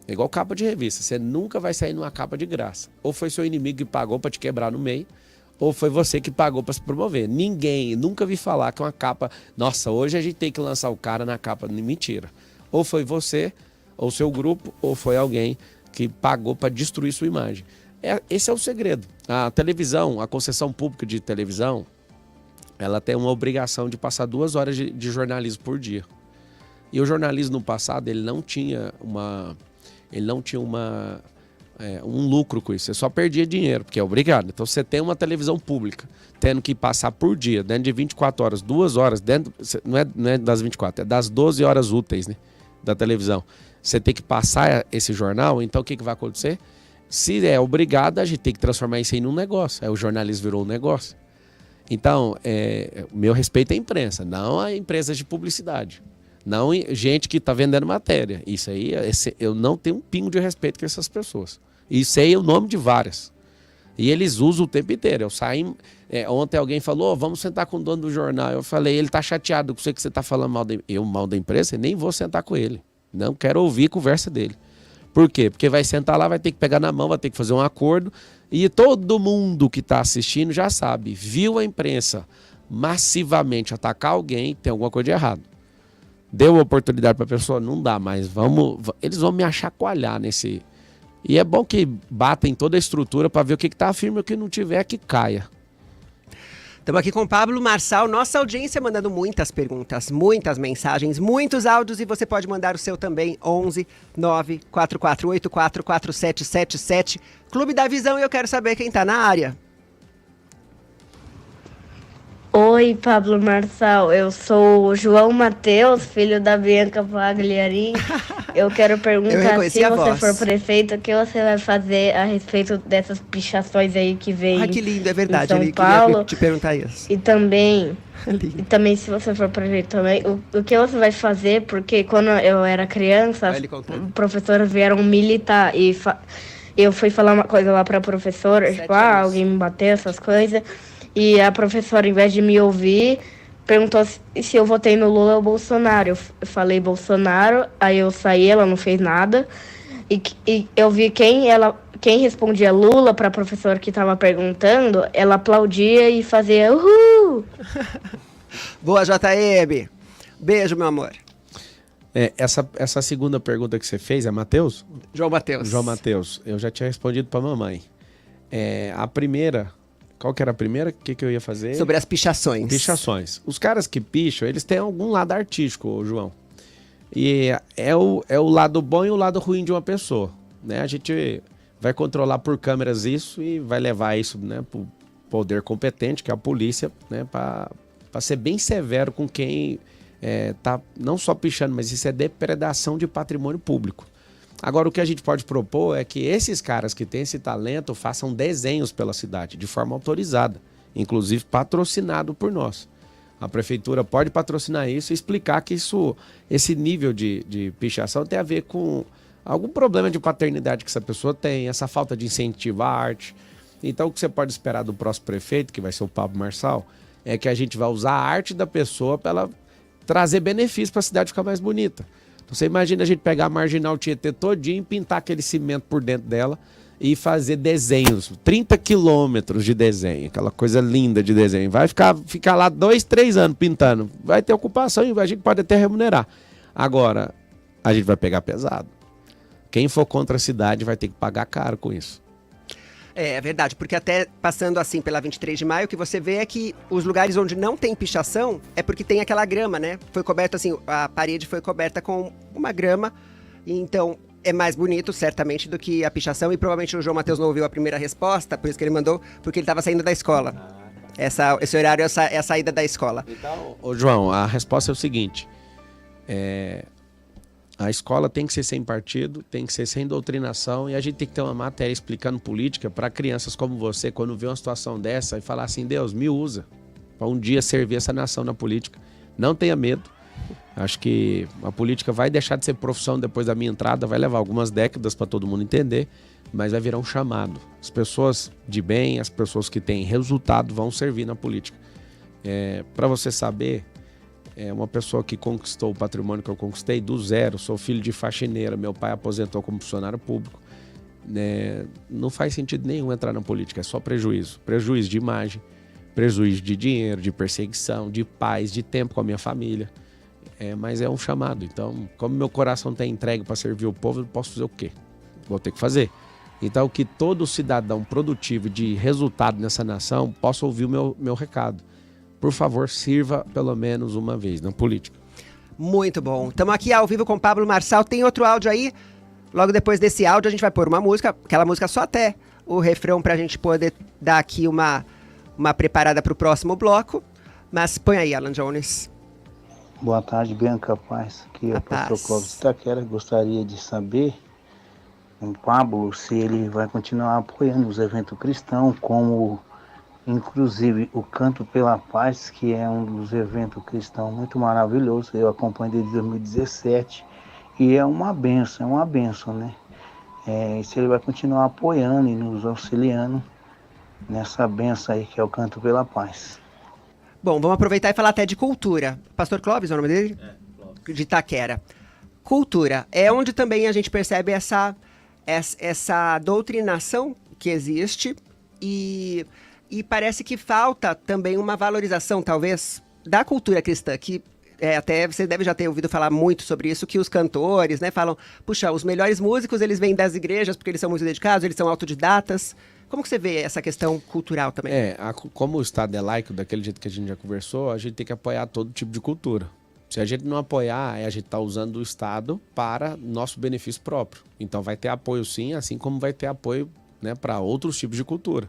É igual capa de revista, você nunca vai sair numa capa de graça. Ou foi seu inimigo que pagou para te quebrar no meio, ou foi você que pagou para se promover. Nunca vi falar que uma capa... Nossa, hoje a gente tem que lançar o cara na capa. Mentira. Ou foi você, ou seu grupo, ou foi alguém que pagou para destruir sua imagem. Esse é o segredo. A televisão, a concessão pública de televisão, ela tem uma obrigação de passar 2 horas de jornalismo por dia. E o jornalismo no passado, ele não tinha um lucro com isso. Você só perdia dinheiro, porque é obrigado. Então você tem uma televisão pública tendo que passar por dia, dentro de 24 horas, 2 horas, não é das 24, é das 12 horas úteis, né, da televisão. Você tem que passar esse jornal, então o que vai acontecer? Se é obrigado, a gente tem que transformar isso aí num negócio. Aí o jornalismo virou um negócio. Então, meu respeito à imprensa, não a empresas de publicidade. Não gente que está vendendo matéria. Isso aí, eu não tenho um pingo de respeito com essas pessoas. E sei o nome de várias. E eles usam o tempo inteiro. Eu saí... ontem alguém falou, vamos sentar com o dono do jornal. Eu falei, ele tá chateado com você que você tá falando mal da empresa, nem vou sentar com ele. Não quero ouvir a conversa dele. Por quê? Porque vai sentar lá, vai ter que pegar na mão, vai ter que fazer um acordo. E todo mundo que está assistindo já sabe. Viu a imprensa massivamente atacar alguém, tem alguma coisa de errado. Deu oportunidade para a pessoa? Não dá, mas eles vão me achacoalhar nesse... E é bom que batem toda a estrutura para ver o que está firme e o que não tiver que caia. Estamos aqui com o Pablo Marçal, nossa audiência mandando muitas perguntas, muitas mensagens, muitos áudios e você pode mandar o seu também, 11 94484 4777, Clube da Visão, e eu quero saber quem está na área. Oi, Pablo Marçal, eu sou o João Matheus, filho da Bianca Pagliarini. Eu quero perguntar, se você for prefeito, o que você vai fazer a respeito dessas pichações aí que veio. Ah, que lindo, é verdade, em São Paulo. Queria te perguntar isso. E também, se você for prefeito também, o que você vai fazer, porque quando eu era criança, as professoras vieram militar e eu fui falar uma coisa lá pra professora, tipo, alguém me bateu, essas coisas. E a professora, em vez de me ouvir, perguntou se eu votei no Lula ou Bolsonaro. Eu falei Bolsonaro, aí eu saí, ela não fez nada. E eu vi quem respondia Lula para a professora que estava perguntando, ela aplaudia e fazia uhul! Boa, JM! Beijo, meu amor. Essa segunda pergunta que você fez é Matheus? João Matheus. João Matheus, eu já tinha respondido para a mamãe. A primeira... Qual que era a primeira? O que eu ia fazer? Sobre as pichações. Pichações. Os caras que picham, eles têm algum lado artístico, João. E é o lado bom e o lado ruim de uma pessoa, né? A gente vai controlar por câmeras isso e vai levar isso, né, pro poder competente, que é a polícia, né, para ser bem severo com quem tá não só pichando, mas isso é depredação de patrimônio público. Agora, o que a gente pode propor é que esses caras que têm esse talento façam desenhos pela cidade, de forma autorizada, inclusive patrocinado por nós. A prefeitura pode patrocinar isso e explicar que esse nível de pichação tem a ver com algum problema de paternidade que essa pessoa tem, essa falta de incentivo à arte. Então, o que você pode esperar do próximo prefeito, que vai ser o Pablo Marçal, é que a gente vai usar a arte da pessoa para ela trazer benefícios para a cidade ficar mais bonita. Então, você imagina a gente pegar a Marginal Tietê todinha e pintar aquele cimento por dentro dela e fazer desenhos, 30 quilômetros de desenho, aquela coisa linda de desenho. Vai ficar lá 2, 3 anos pintando. Vai ter ocupação e a gente pode até remunerar. Agora, a gente vai pegar pesado. Quem for contra a cidade vai ter que pagar caro com isso. É verdade, porque até passando assim pela 23 de maio, o que você vê é que os lugares onde não tem pichação é porque tem aquela grama, né? Foi coberto assim, a parede foi coberta com uma grama, então é mais bonito, certamente, do que a pichação. E provavelmente o João Matheus não ouviu a primeira resposta, por isso que ele mandou, porque ele estava saindo da escola. Esse horário é a saída da escola. Então, João, a resposta é o seguinte, a escola tem que ser sem partido, tem que ser sem doutrinação e a gente tem que ter uma matéria explicando política para crianças como você, quando vê uma situação dessa e falar assim, Deus, me usa para um dia servir essa nação na política. Não tenha medo. Acho que a política vai deixar de ser profissão depois da minha entrada, vai levar algumas décadas para todo mundo entender, mas vai virar um chamado. As pessoas de bem, as pessoas que têm resultado vão servir na política. Para você saber, uma pessoa que conquistou o patrimônio que eu conquistei do zero, sou filho de faxineira, meu pai aposentou como funcionário público, não faz sentido nenhum entrar na política, é só prejuízo. Prejuízo de imagem, prejuízo de dinheiro, de perseguição, de paz, de tempo com a minha família. Mas é um chamado. Então, como meu coração está entregue para servir o povo, eu posso fazer o quê? Vou ter que fazer. Então, que todo cidadão produtivo de resultado nessa nação possa ouvir o meu recado. Por favor, sirva pelo menos uma vez na política. Muito bom. Estamos aqui ao vivo com o Pablo Marçal. Tem outro áudio aí? Logo depois desse áudio a gente vai pôr uma música, aquela música só até o refrão para a gente poder dar aqui uma preparada para o próximo bloco. Mas põe aí, Alan Jones. Boa tarde, Bianca Paz. Aqui é o pastor Clóvis Itaquera. Gostaria de saber, o Pablo, se ele vai continuar apoiando os eventos cristãos, como inclusive o Canto pela Paz, que é um dos eventos cristãos muito maravilhoso. Eu acompanho desde 2017 e é uma benção, né? Se ele vai continuar apoiando e nos auxiliando nessa benção aí que é o Canto pela Paz. Bom, vamos aproveitar e falar até de cultura. Pastor Clóvis é o nome dele? Clóvis. De Itaquera. Cultura é onde também a gente percebe essa doutrinação que existe e parece que falta também uma valorização, talvez, da cultura cristã, que até você deve já ter ouvido falar muito sobre isso, que os cantores, né, falam, puxa, os melhores músicos, eles vêm das igrejas porque eles são muito dedicados, eles são autodidatas. Como que você vê essa questão cultural também? Como o Estado é laico, daquele jeito que a gente já conversou, a gente tem que apoiar todo tipo de cultura. Se a gente não apoiar, a gente está usando o Estado para nosso benefício próprio. Então vai ter apoio sim, assim como vai ter apoio, né, para outros tipos de cultura.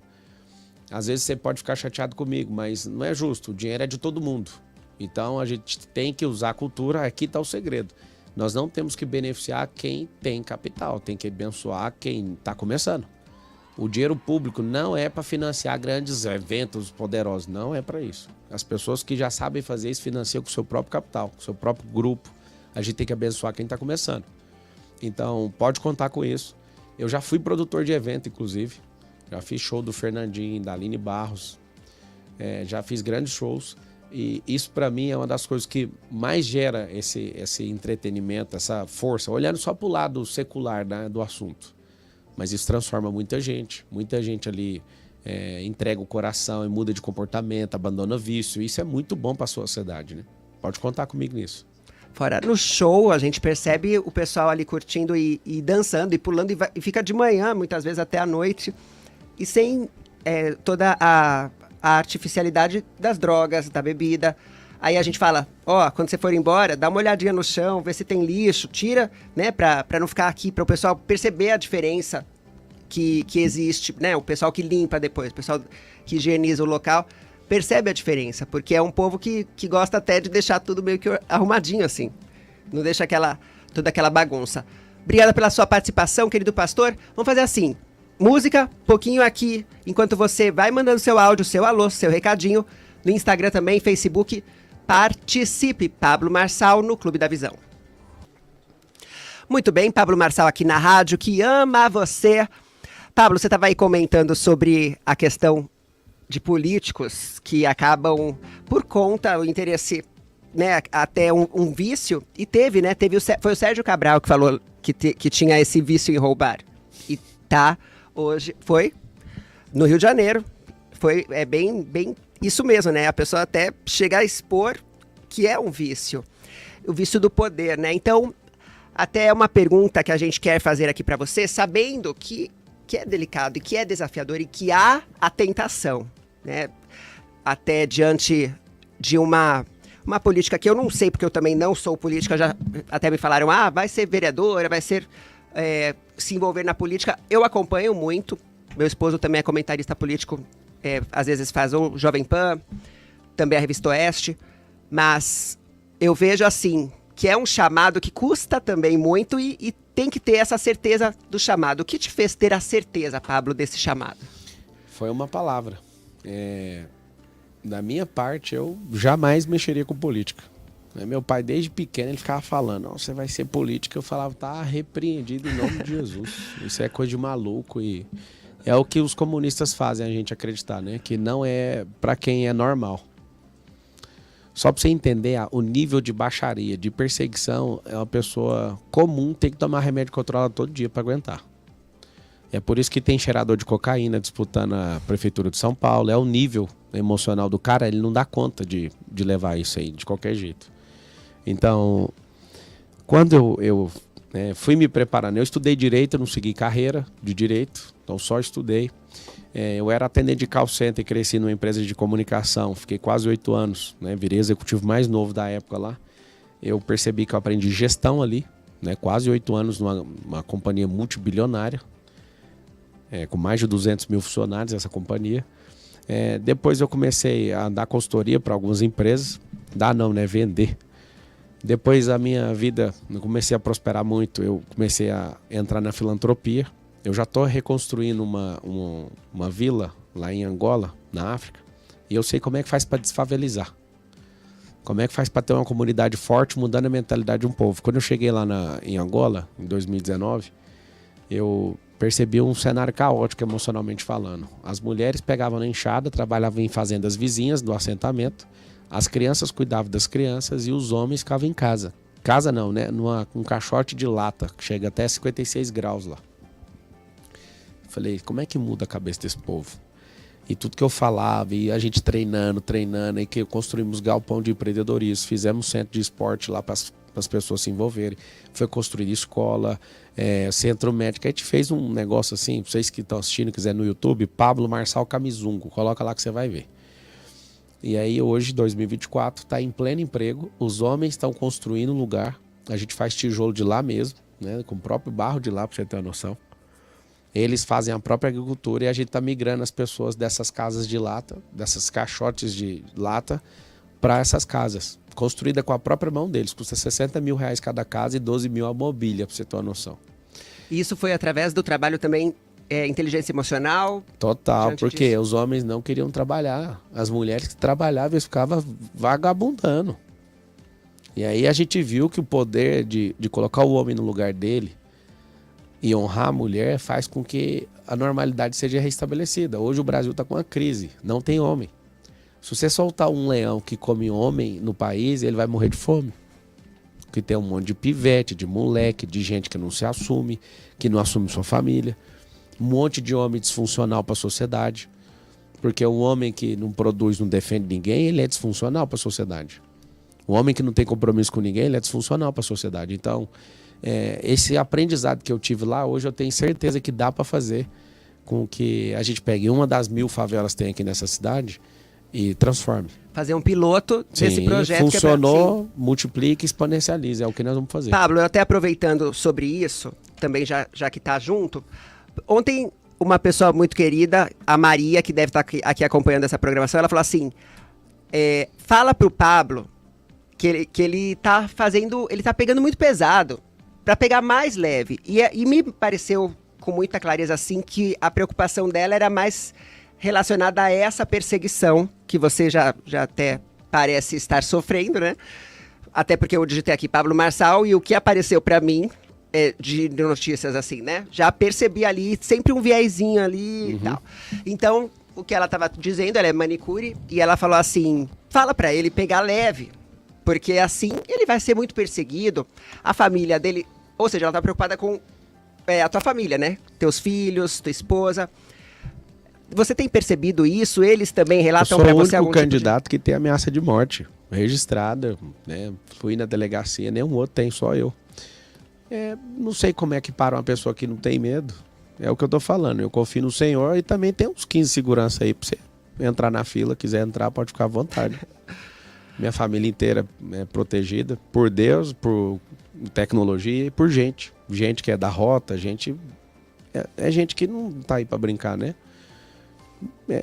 Às vezes você pode ficar chateado comigo, mas não é justo, o dinheiro é de todo mundo. Então a gente tem que usar a cultura, aqui está o segredo. Nós não temos que beneficiar quem tem capital, tem que abençoar quem está começando. O dinheiro público não é para financiar grandes eventos poderosos, não é para isso. As pessoas que já sabem fazer isso financiam com o seu próprio capital, com o seu próprio grupo. A gente tem que abençoar quem está começando. Então, pode contar com isso. Eu já fui produtor de evento, inclusive. Já fiz show do Fernandinho, da Aline Barros. Já fiz grandes shows. E isso, para mim, é uma das coisas que mais gera esse entretenimento, essa força. Olhando só para o lado secular, né, do assunto. Mas isso transforma muita gente ali entrega o coração e muda de comportamento, abandona vício. Isso é muito bom para a sociedade, né? Pode contar comigo nisso. Fora no show, a gente percebe o pessoal ali curtindo e dançando e pulando e fica de manhã, muitas vezes até a noite, e sem toda a artificialidade das drogas, da bebida. Aí a gente fala, quando você for embora, dá uma olhadinha no chão, vê se tem lixo, tira, né, pra não ficar aqui, para o pessoal perceber a diferença que existe, né, o pessoal que limpa depois, o pessoal que higieniza o local, percebe a diferença, porque é um povo que gosta até de deixar tudo meio que arrumadinho assim, não deixa toda aquela bagunça. Obrigada pela sua participação, querido pastor. Vamos fazer assim, música, pouquinho aqui, enquanto você vai mandando seu áudio, seu alô, seu recadinho, no Instagram também, Facebook, participe, Pablo Marçal no Clube da Visão. Muito bem, Pablo Marçal aqui na rádio, que ama você. Pablo, você estava aí comentando sobre a questão de políticos que acabam, por conta do interesse, né, até um vício, e foi o Sérgio Cabral que falou que tinha esse vício em roubar. E hoje, foi no Rio de Janeiro, é bem isso mesmo, né, a pessoa até chega a expor que é um vício, o vício do poder, né, então, até uma pergunta que a gente quer fazer aqui para você, sabendo que é delicado e que é desafiador e que há a tentação, né? Até diante de uma política que eu não sei, porque eu também não sou política, já até me falaram, vai ser vereadora, vai ser se envolver na política. Eu acompanho muito, meu esposo também é comentarista político, às vezes faz o Jovem Pan, também a Revista Oeste, mas eu vejo assim, que é um chamado que custa também muito e tem que ter essa certeza do chamado. O que te fez ter a certeza, Pablo, desse chamado? Foi uma palavra. Da minha parte, eu jamais mexeria com política. Meu pai, desde pequeno, ele ficava falando, você vai ser político. Eu falava, tá repreendido em nome de Jesus. Isso é coisa de maluco e é o que os comunistas fazem a gente acreditar, né? Que não é para quem é normal. Só para você entender o nível de baixaria, de perseguição, uma pessoa comum tem que tomar remédio controlado todo dia para aguentar. É por isso que tem cheirador de cocaína disputando a prefeitura de São Paulo. É o nível emocional do cara, ele não dá conta de levar isso aí de qualquer jeito. Então, quando eu fui me preparando, eu estudei Direito, eu não segui carreira de Direito, então só estudei. Eu era atendente de call center e cresci numa empresa de comunicação, fiquei quase 8 anos, né? Virei executivo mais novo da época lá. Eu percebi que eu aprendi gestão ali, né? Quase 8 anos numa companhia multibilionária, com mais de 200 mil funcionários essa companhia. Depois eu comecei a dar consultoria para algumas empresas, vender. Depois a minha vida, eu comecei a prosperar muito, eu comecei a entrar na filantropia. Eu já estou reconstruindo uma vila lá em Angola, na África, e eu sei como é que faz para desfavelizar. Como é que faz para ter uma comunidade forte, mudando a mentalidade de um povo. Quando eu cheguei lá em Angola, em 2019, eu percebi um cenário caótico emocionalmente falando. As mulheres pegavam na enxada, trabalhavam em fazendas vizinhas do assentamento, as crianças cuidavam das crianças e os homens ficavam em casa. Casa não, né? Um caixote de lata, que chega até 56 graus lá. Falei, como é que muda a cabeça desse povo? E tudo que eu falava, e a gente treinando, e que construímos galpão de empreendedorismo, fizemos centro de esporte lá para as pessoas se envolverem, foi construída escola, centro médico, a gente fez um negócio assim, vocês que estão assistindo, quiser no YouTube, Pablo Marçal Camizungo, coloca lá que você vai ver. E aí hoje, 2024, está em pleno emprego, os homens estão construindo um lugar, a gente faz tijolo de lá mesmo, né, com o próprio barro de lá, para você ter uma noção. Eles fazem a própria agricultura e a gente está migrando as pessoas dessas casas de lata, dessas caixotes de lata, para essas casas. Construída com a própria mão deles. Custa R$60 mil cada casa e 12 mil a mobília, para você ter uma noção. E isso foi através do trabalho também, inteligência emocional? Total, porque os homens não queriam trabalhar. As mulheres que trabalhavam, eles ficavam vagabundando. E aí a gente viu que o poder de colocar o homem no lugar dele e honrar a mulher faz com que a normalidade seja restabelecida. Hoje o Brasil está com uma crise, não tem homem. Se você soltar um leão que come homem no país, ele vai morrer de fome. Porque tem um monte de pivete, de moleque, de gente que não se assume, que não assume sua família. Um monte de homem disfuncional para a sociedade. Porque o homem que não produz, não defende ninguém, ele é disfuncional para a sociedade. O homem que não tem compromisso com ninguém, ele é disfuncional para a sociedade. Então, esse aprendizado que eu tive lá, hoje eu tenho certeza que dá para fazer com que a gente pegue uma das 1000 favelas que tem aqui nessa cidade e transforme. Fazer um piloto desse projeto. Funcionou, multiplica e exponencializa. É o que nós vamos fazer. Pablo, eu até aproveitando sobre isso, também já que tá junto, ontem uma pessoa muito querida, a Maria, que deve estar aqui acompanhando essa programação, ela falou assim, fala pro Pablo que ele tá pegando muito pesado, para pegar mais leve. E me pareceu com muita clareza assim que a preocupação dela era mais relacionada a essa perseguição que você já até parece estar sofrendo, né? Até porque eu digitei aqui Pablo Marçal e o que apareceu para mim de notícias assim, né? Já percebi ali sempre um viezinho ali e tal. Então, o que ela estava dizendo, ela é manicure, e ela falou assim, fala para ele pegar leve, porque assim ele vai ser muito perseguido, a família dele, ou seja, ela tá preocupada com a tua família, né? Teus filhos, tua esposa. Você tem percebido isso? Eles também relatam para você algum tipo de... Eu sou o único candidato que tem ameaça de morte registrada, né? Fui na delegacia, nenhum outro tem, só eu. Não sei como é que para uma pessoa que não tem medo. É o que eu tô falando. Eu confio no Senhor e também tem uns 15 segurança aí pra você entrar na fila. Quiser entrar, pode ficar à vontade. Minha família inteira é protegida por Deus, por tecnologia e por gente. Gente que é da rota, gente... É gente que não tá aí pra brincar, né?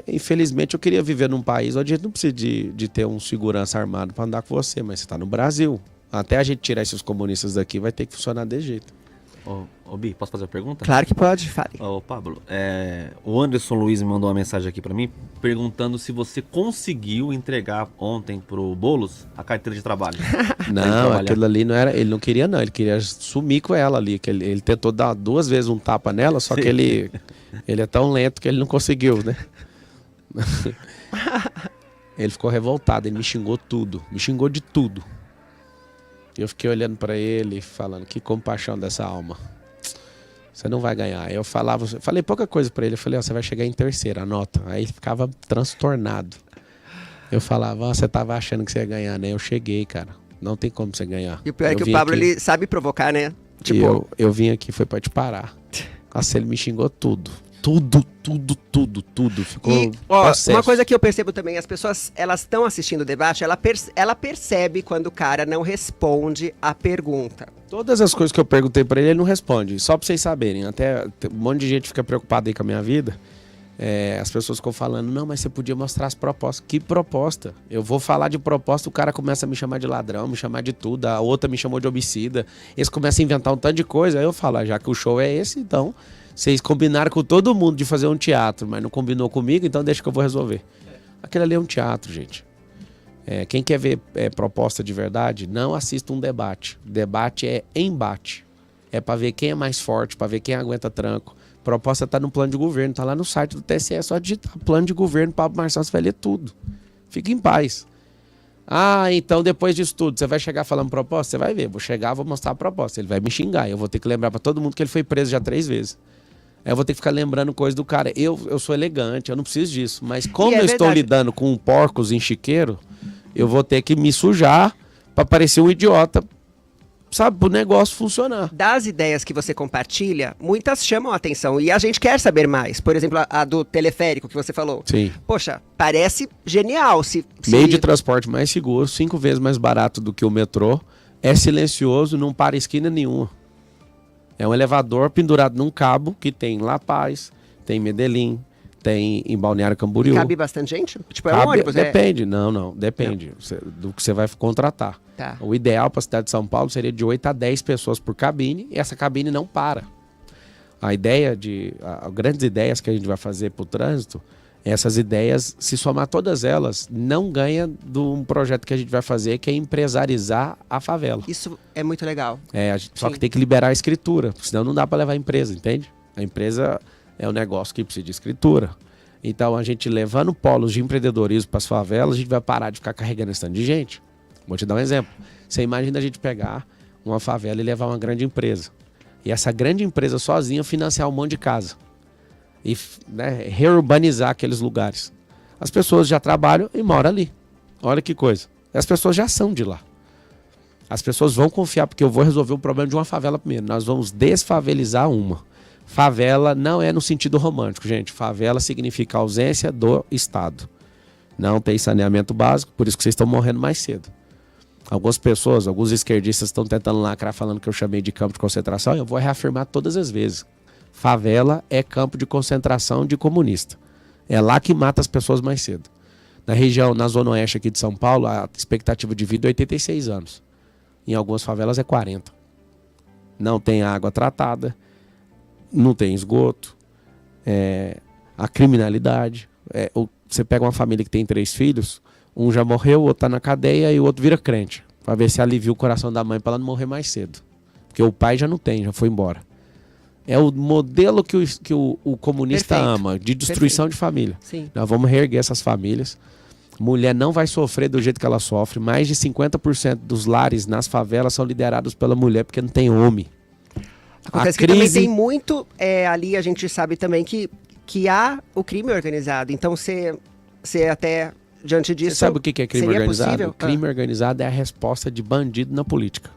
Infelizmente eu queria viver num país onde a gente não precisa de ter um segurança armado pra andar com você, mas você tá no Brasil. Até a gente tirar esses comunistas daqui vai ter que funcionar desse jeito. Ô Bi, posso fazer uma pergunta? Claro que pode, fale. Ô Pablo, o Anderson Luiz me mandou uma mensagem aqui pra mim perguntando se você conseguiu entregar ontem pro Boulos a carteira de trabalho. Não, aquilo ali não era, ele não queria não, ele queria sumir com ela ali, que ele tentou dar 2 vezes um tapa nela, só que ele é tão lento que ele não conseguiu, né? Ele ficou revoltado, ele me xingou tudo, me xingou de tudo. Eu fiquei olhando pra ele falando, que compaixão dessa alma. Você não vai ganhar. Eu falei pouca coisa pra ele. Eu falei, você vai chegar em terceiro, anota. Aí ele ficava transtornado. Eu falava, você tava achando que você ia ganhar, né? Eu cheguei, cara. Não tem como você ganhar. E o pior é que o Pablo, ele sabe provocar, né? Tipo... Eu vim aqui, foi pra te parar. Nossa, ele me xingou tudo. Tudo. Ficou uma coisa que eu percebo também, as pessoas, elas estão assistindo o debate, ela percebe quando o cara não responde a pergunta. Todas as coisas que eu perguntei pra ele não responde. Só pra vocês saberem, até um monte de gente fica preocupada aí com a minha vida. As pessoas ficam falando, não, mas você podia mostrar as propostas. Que proposta? Eu vou falar de proposta, o cara começa a me chamar de ladrão, me chamar de tudo, a outra me chamou de homicida. Eles começam a inventar um tanto de coisa, aí eu falo, já que o show é esse, então... Vocês combinaram com todo mundo de fazer um teatro, mas não combinou comigo, então deixa que eu vou resolver. Aquele ali é um teatro, gente. Quem quer ver proposta de verdade, não assista um debate. Debate é embate. É para ver quem é mais forte, para ver quem aguenta tranco. Proposta tá no plano de governo, tá lá no site do TSE, é só digitar plano de governo, Pablo Marçal, você vai ler tudo. Fique em paz. Então depois disso tudo, você vai chegar falando proposta? Você vai ver, vou chegar, vou mostrar a proposta. Ele vai me xingar, eu vou ter que lembrar para todo mundo que ele foi preso já 3 vezes. Eu vou ter que ficar lembrando coisa do cara. Eu sou elegante, eu não preciso disso. Mas como eu estou lidando com porcos em chiqueiro, eu vou ter que me sujar para parecer um idiota, sabe, pro negócio funcionar. Das ideias que você compartilha, muitas chamam a atenção e a gente quer saber mais. Por exemplo, a do teleférico que você falou. Sim. Poxa, parece genial. Meio de transporte mais seguro, 5 vezes mais barato do que o metrô, é silencioso, não para esquina nenhuma. É um elevador pendurado num cabo que tem La Paz, tem Medellín, tem em Balneário Camboriú. E cabe bastante gente? Tipo, é um ônibus? Depende, depende do que você vai contratar. Tá. O ideal para a cidade de São Paulo seria de 8 a 10 pessoas por cabine e essa cabine não para. As grandes ideias que a gente vai fazer para o trânsito, essas ideias, se somar todas elas, não ganha de um projeto que a gente vai fazer, que é empresarizar a favela. Isso é muito legal. Só que tem que liberar a escritura, senão não dá para levar a empresa, entende? A empresa é um negócio que precisa de escritura. Então, a gente levando polos de empreendedorismo para as favelas, a gente vai parar de ficar carregando esse tanto de gente. Vou te dar um exemplo. Você imagina a gente pegar uma favela e levar uma grande empresa. E essa grande empresa sozinha financiar um monte de casa. E reurbanizar aqueles lugares. As pessoas já trabalham e moram ali. Olha que coisa. As pessoas já são de lá. As pessoas vão confiar, porque eu vou resolver o problema de uma favela primeiro. Nós vamos desfavelizar uma. Favela não é no sentido romântico, gente. Favela significa ausência do Estado. Não tem saneamento básico, por isso que vocês estão morrendo mais cedo. Algumas pessoas, alguns esquerdistas estão tentando lacrar falando que eu chamei de campo de concentração. Eu vou reafirmar todas as vezes. Favela é campo de concentração de comunista. É lá que mata as pessoas mais cedo. Na região, na zona oeste aqui de São Paulo, a expectativa de vida é 86 anos. Em algumas favelas é 40. Não tem água tratada, não tem esgoto, a criminalidade. Você pega uma família que tem 3 filhos, um já morreu, o outro está na cadeia e o outro vira crente, para ver se alivia o coração da mãe para ela não morrer mais cedo. Porque o pai já não tem, já foi embora. É o modelo que o comunista ama, de destruição de família. Sim. Nós vamos reerguer essas famílias. Mulher não vai sofrer do jeito que ela sofre. Mais de 50% dos lares nas favelas são liderados pela mulher, porque não tem homem. Acontece que também tem muito, ali a gente sabe também que há o crime organizado. Então você até, diante disso... Você sabe o que é crime organizado? Possível? Crime organizado é a resposta de bandido na política.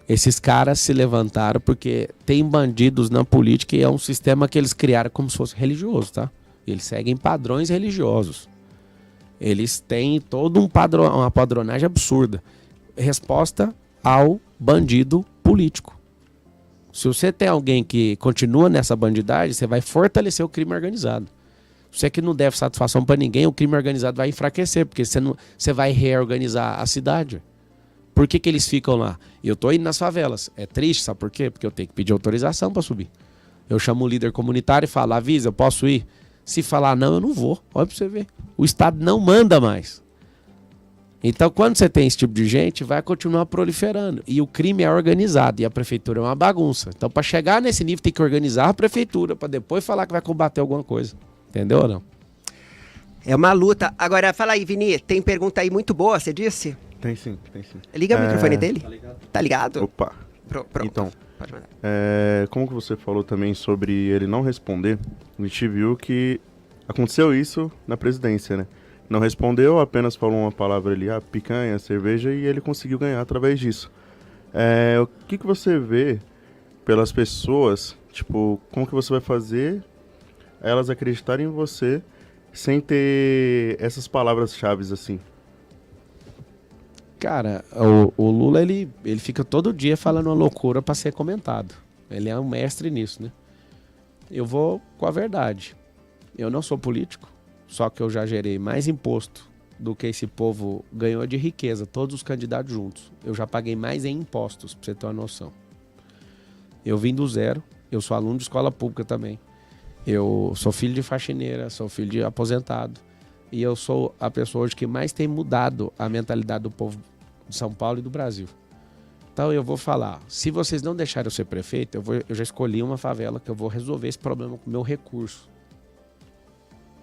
Esses caras se levantaram porque tem bandidos na política e é um sistema que eles criaram como se fosse religioso, tá? Eles seguem padrões religiosos. Eles têm todo uma padronagem absurda. Resposta ao bandido político. Se você tem alguém que continua nessa bandidagem, você vai fortalecer o crime organizado. Você que não deve satisfação para ninguém, o crime organizado vai enfraquecer, porque você vai reorganizar a cidade. Por que eles ficam lá? Eu tô indo nas favelas. É triste, sabe por quê? Porque eu tenho que pedir autorização para subir. Eu chamo o líder comunitário e falo, avisa, eu posso ir? Se falar não, eu não vou. Olha para você ver. O Estado não manda mais. Então, quando você tem esse tipo de gente, vai continuar proliferando. E o crime é organizado e a prefeitura é uma bagunça. Então, para chegar nesse nível, tem que organizar a prefeitura para depois falar que vai combater alguma coisa. Entendeu ou não? É uma luta. Agora, fala aí, Vini, tem pergunta aí muito boa, você disse? Tem sim, tem sim. Liga o microfone dele. Tá ligado? Opa. Pronto. Então, pode mandar. Como que você falou também sobre ele não responder, a gente viu que aconteceu isso na presidência, né? Não respondeu, apenas falou uma palavra ali, picanha, cerveja, e ele conseguiu ganhar através disso. O que você vê pelas pessoas, tipo, como que você vai fazer elas acreditarem em você sem ter essas palavras-chave assim? Cara, o Lula, ele fica todo dia falando uma loucura para ser comentado. Ele é um mestre nisso, né? Eu vou com a verdade. Eu não sou político, só que eu já gerei mais imposto do que esse povo ganhou de riqueza, todos os candidatos juntos. Eu já paguei mais em impostos, pra você ter uma noção. Eu vim do zero, eu sou aluno de escola pública também. Eu sou filho de faxineira, sou filho de aposentado. E eu sou a pessoa hoje que mais tem mudado a mentalidade do povo de São Paulo e do Brasil. Então eu vou falar, se vocês não deixarem eu ser prefeito, eu já escolhi uma favela que eu vou resolver esse problema com o meu recurso.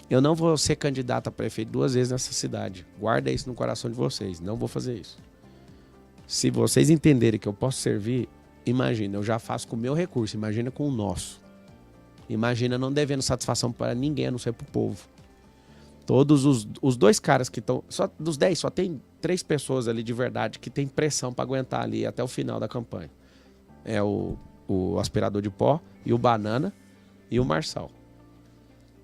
Eu não vou ser candidato a prefeito 2 vezes nessa cidade. Guarda isso no coração de vocês, não vou fazer isso. Se vocês entenderem que eu posso servir, imagina, eu já faço com o meu recurso, imagina com o nosso. Imagina não devendo satisfação para ninguém, a não ser para o povo. Todos os 2 caras que estão... Dos 10, só tem 3 pessoas ali de verdade que tem pressão para aguentar ali até o final da campanha. É o aspirador de pó, e o Banana, e o Marçal.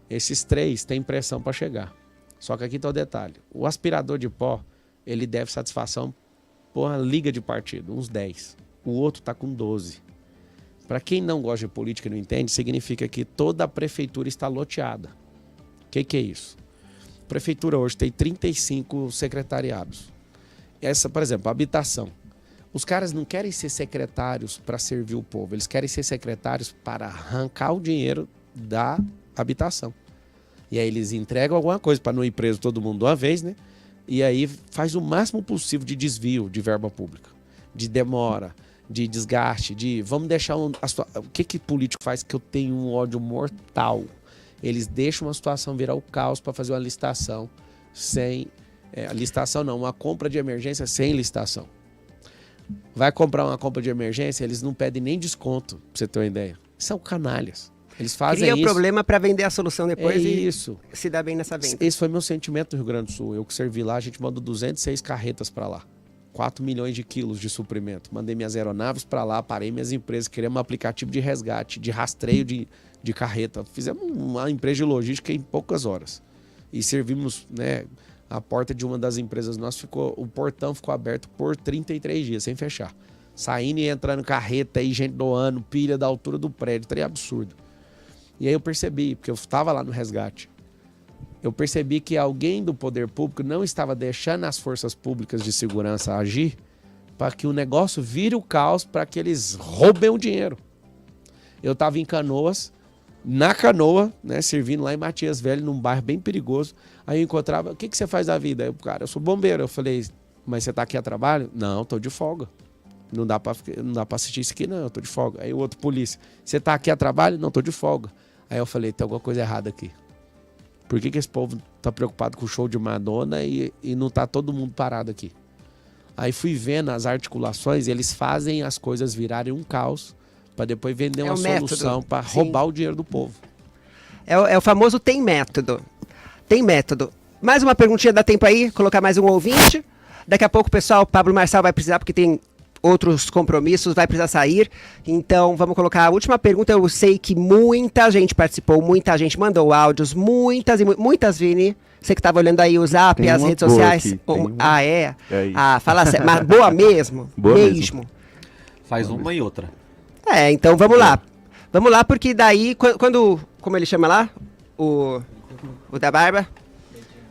Esses 3 têm pressão para chegar. Só que aqui está o detalhe. O aspirador de pó, ele deve satisfação por uma liga de partido, uns 10. O outro está com 12. Para quem não gosta de política e não entende, significa que toda a prefeitura está loteada. O que é isso? A prefeitura hoje tem 35 secretariados. Essa, por exemplo, a habitação. Os caras não querem ser secretários para servir o povo, eles querem ser secretários para arrancar o dinheiro da habitação. E aí eles entregam alguma coisa para não ir preso todo mundo de uma vez, né? E aí faz o máximo possível de desvio de verba pública, de demora, de desgaste, de vamos deixar o que político faz que eu tenho um ódio mortal? Eles deixam uma situação virar o caos para fazer uma licitação sem... licitação não, uma compra de emergência sem licitação. Vai comprar uma compra de emergência, eles não pedem nem desconto, pra você ter uma ideia. São canalhas. Eles fazem isso. Cria o problema para vender a solução depois isso. Se dá bem nessa venda. Esse foi meu sentimento no Rio Grande do Sul. Eu que servi lá, a gente mandou 206 carretas para lá. 4 milhões de quilos de suprimento. Mandei minhas aeronaves para lá, parei minhas empresas, criamos um aplicativo de resgate, de rastreio de carreta. Fizemos uma empresa de logística em poucas horas. E servimos, né, a porta de uma das empresas nossas, o portão ficou aberto por 33 dias, sem fechar. Saindo e entrando carreta e gente doando, pilha da altura do prédio, trem absurdo. E aí eu percebi, porque eu estava lá no resgate, eu percebi que alguém do poder público não estava deixando as forças públicas de segurança agir para que o negócio vire o caos, para que eles roubem o dinheiro. Eu estava em Canoas, na Canoa, né, servindo lá em Matias Velho, num bairro bem perigoso. Aí eu encontrava, o que você faz da vida? Aí, cara, eu sou bombeiro. Eu falei, mas você tá aqui a trabalho? Não, tô de folga. Não dá pra assistir isso aqui, não, eu tô de folga. Aí o outro polícia, você tá aqui a trabalho? Não, tô de folga. Aí eu falei, tem alguma coisa errada aqui. Por que esse povo tá preocupado com o show de Madonna e não tá todo mundo parado aqui? Aí fui vendo as articulações, eles fazem as coisas virarem um caos para depois vender uma solução para roubar o dinheiro do povo. É o famoso tem método. Tem método. Mais uma perguntinha, dá tempo aí? Colocar mais um ouvinte. Daqui a pouco o pessoal, Pablo Marçal vai precisar, porque tem outros compromissos, vai precisar sair. Então vamos colocar a última pergunta. Eu sei que muita gente participou, muita gente mandou áudios, muitas, Vini. Você que estava olhando aí o Zap, as redes sociais. É? Fala sério. Mas boa mesmo? Boa mesmo. Faz uma e outra. Então vamos lá. Vamos lá, porque daí, quando como ele chama lá? O da barba?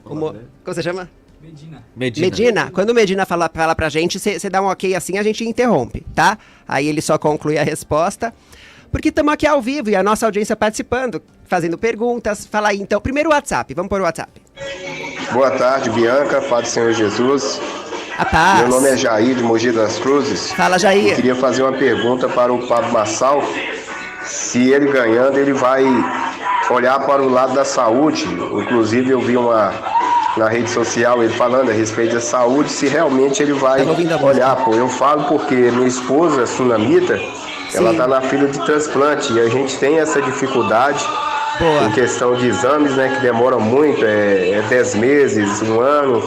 Como você chama? Medina. Quando o Medina fala pra gente, você dá um ok assim, a gente interrompe, tá? Aí ele só conclui a resposta. Porque estamos aqui ao vivo e a nossa audiência participando, fazendo perguntas. Fala aí, então. Primeiro o WhatsApp. Vamos por o WhatsApp. Boa tarde, Bianca. Paz do Senhor Jesus. A paz. Meu nome é Jair, de Mogi das Cruzes. Fala, Jair. Eu queria fazer uma pergunta para o Pablo Marçal. Se ele ganhando, ele vai olhar para o lado da saúde. Inclusive, eu vi na rede social ele falando a respeito da saúde, se realmente ele vai olhar. Eu falo porque minha esposa, Sunamita, ela está na fila de transplante e a gente tem essa dificuldade em questão de exames, né, que demora muito, 10 meses, 1 ano,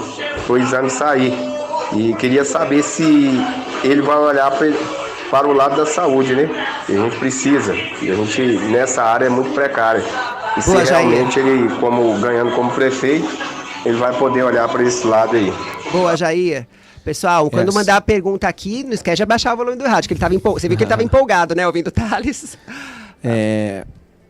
para o exame sair. E queria saber se ele vai olhar para o lado da saúde, né? Que a gente precisa. E a gente, nessa área, é muito precária. E se realmente ele, ganhando como prefeito, ele vai poder olhar para esse lado aí. Boa, Jair. Pessoal, quando mandar a pergunta aqui, não esquece de abaixar o volume do rádio, que ele estava empolgado. Você viu que ele estava empolgado, né, ouvindo o Thales?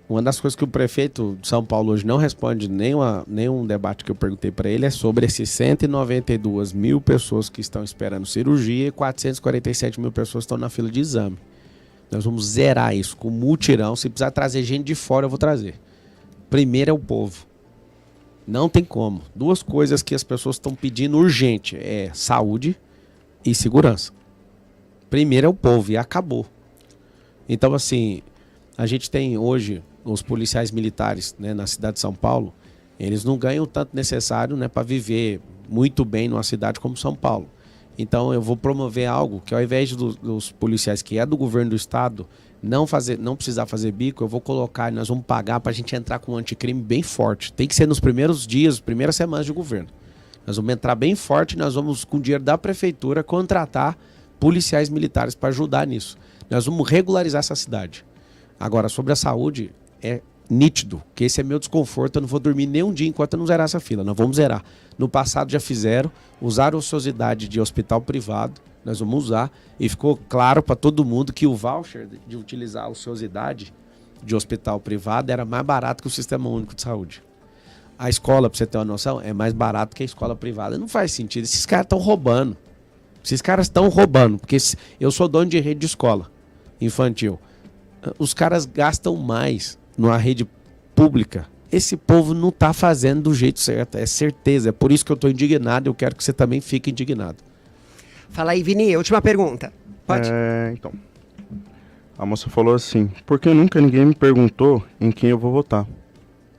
Uma das coisas que o prefeito de São Paulo hoje não responde nenhum debate que eu perguntei para ele é sobre esses 192 mil pessoas que estão esperando cirurgia e 447 mil pessoas que estão na fila de exame. Nós vamos zerar isso com mutirão. Se precisar trazer gente de fora, eu vou trazer. Primeiro é o povo. Não tem como. 2 coisas que as pessoas estão pedindo urgente. Saúde e segurança. Primeiro é o povo e acabou. Então, assim, a gente tem hoje os policiais militares, né, na cidade de São Paulo. Eles não ganham o tanto necessário, né, para viver muito bem numa cidade como São Paulo. Então, eu vou promover algo que, ao invés dos policiais que é do governo do estado não precisar fazer bico, eu vou colocar, nós vamos pagar para a gente entrar com um anticrime bem forte. Tem que ser nos primeiros dias, primeiras semanas de governo. Nós vamos entrar bem forte, nós vamos, com dinheiro da prefeitura, contratar policiais militares para ajudar nisso. Nós vamos regularizar essa cidade. Agora, sobre a saúde, é nítido, que esse é meu desconforto, eu não vou dormir nem um dia enquanto eu não zerar essa fila. Nós vamos zerar. No passado já fizeram, usaram ociosidade de hospital privado, nós vamos usar, e ficou claro para todo mundo que o voucher de utilizar a ociosidade de hospital privado era mais barato que o Sistema Único de Saúde. A escola, para você ter uma noção, é mais barato que a escola privada. Não faz sentido, esses caras estão roubando. Porque eu sou dono de rede de escola infantil. Os caras gastam mais numa rede pública. Esse povo não está fazendo do jeito certo, é certeza. É por isso que eu estou indignado e eu quero que você também fique indignado. Fala aí, Vini, última pergunta. Pode? Então, a moça falou assim, porque nunca ninguém me perguntou em quem eu vou votar.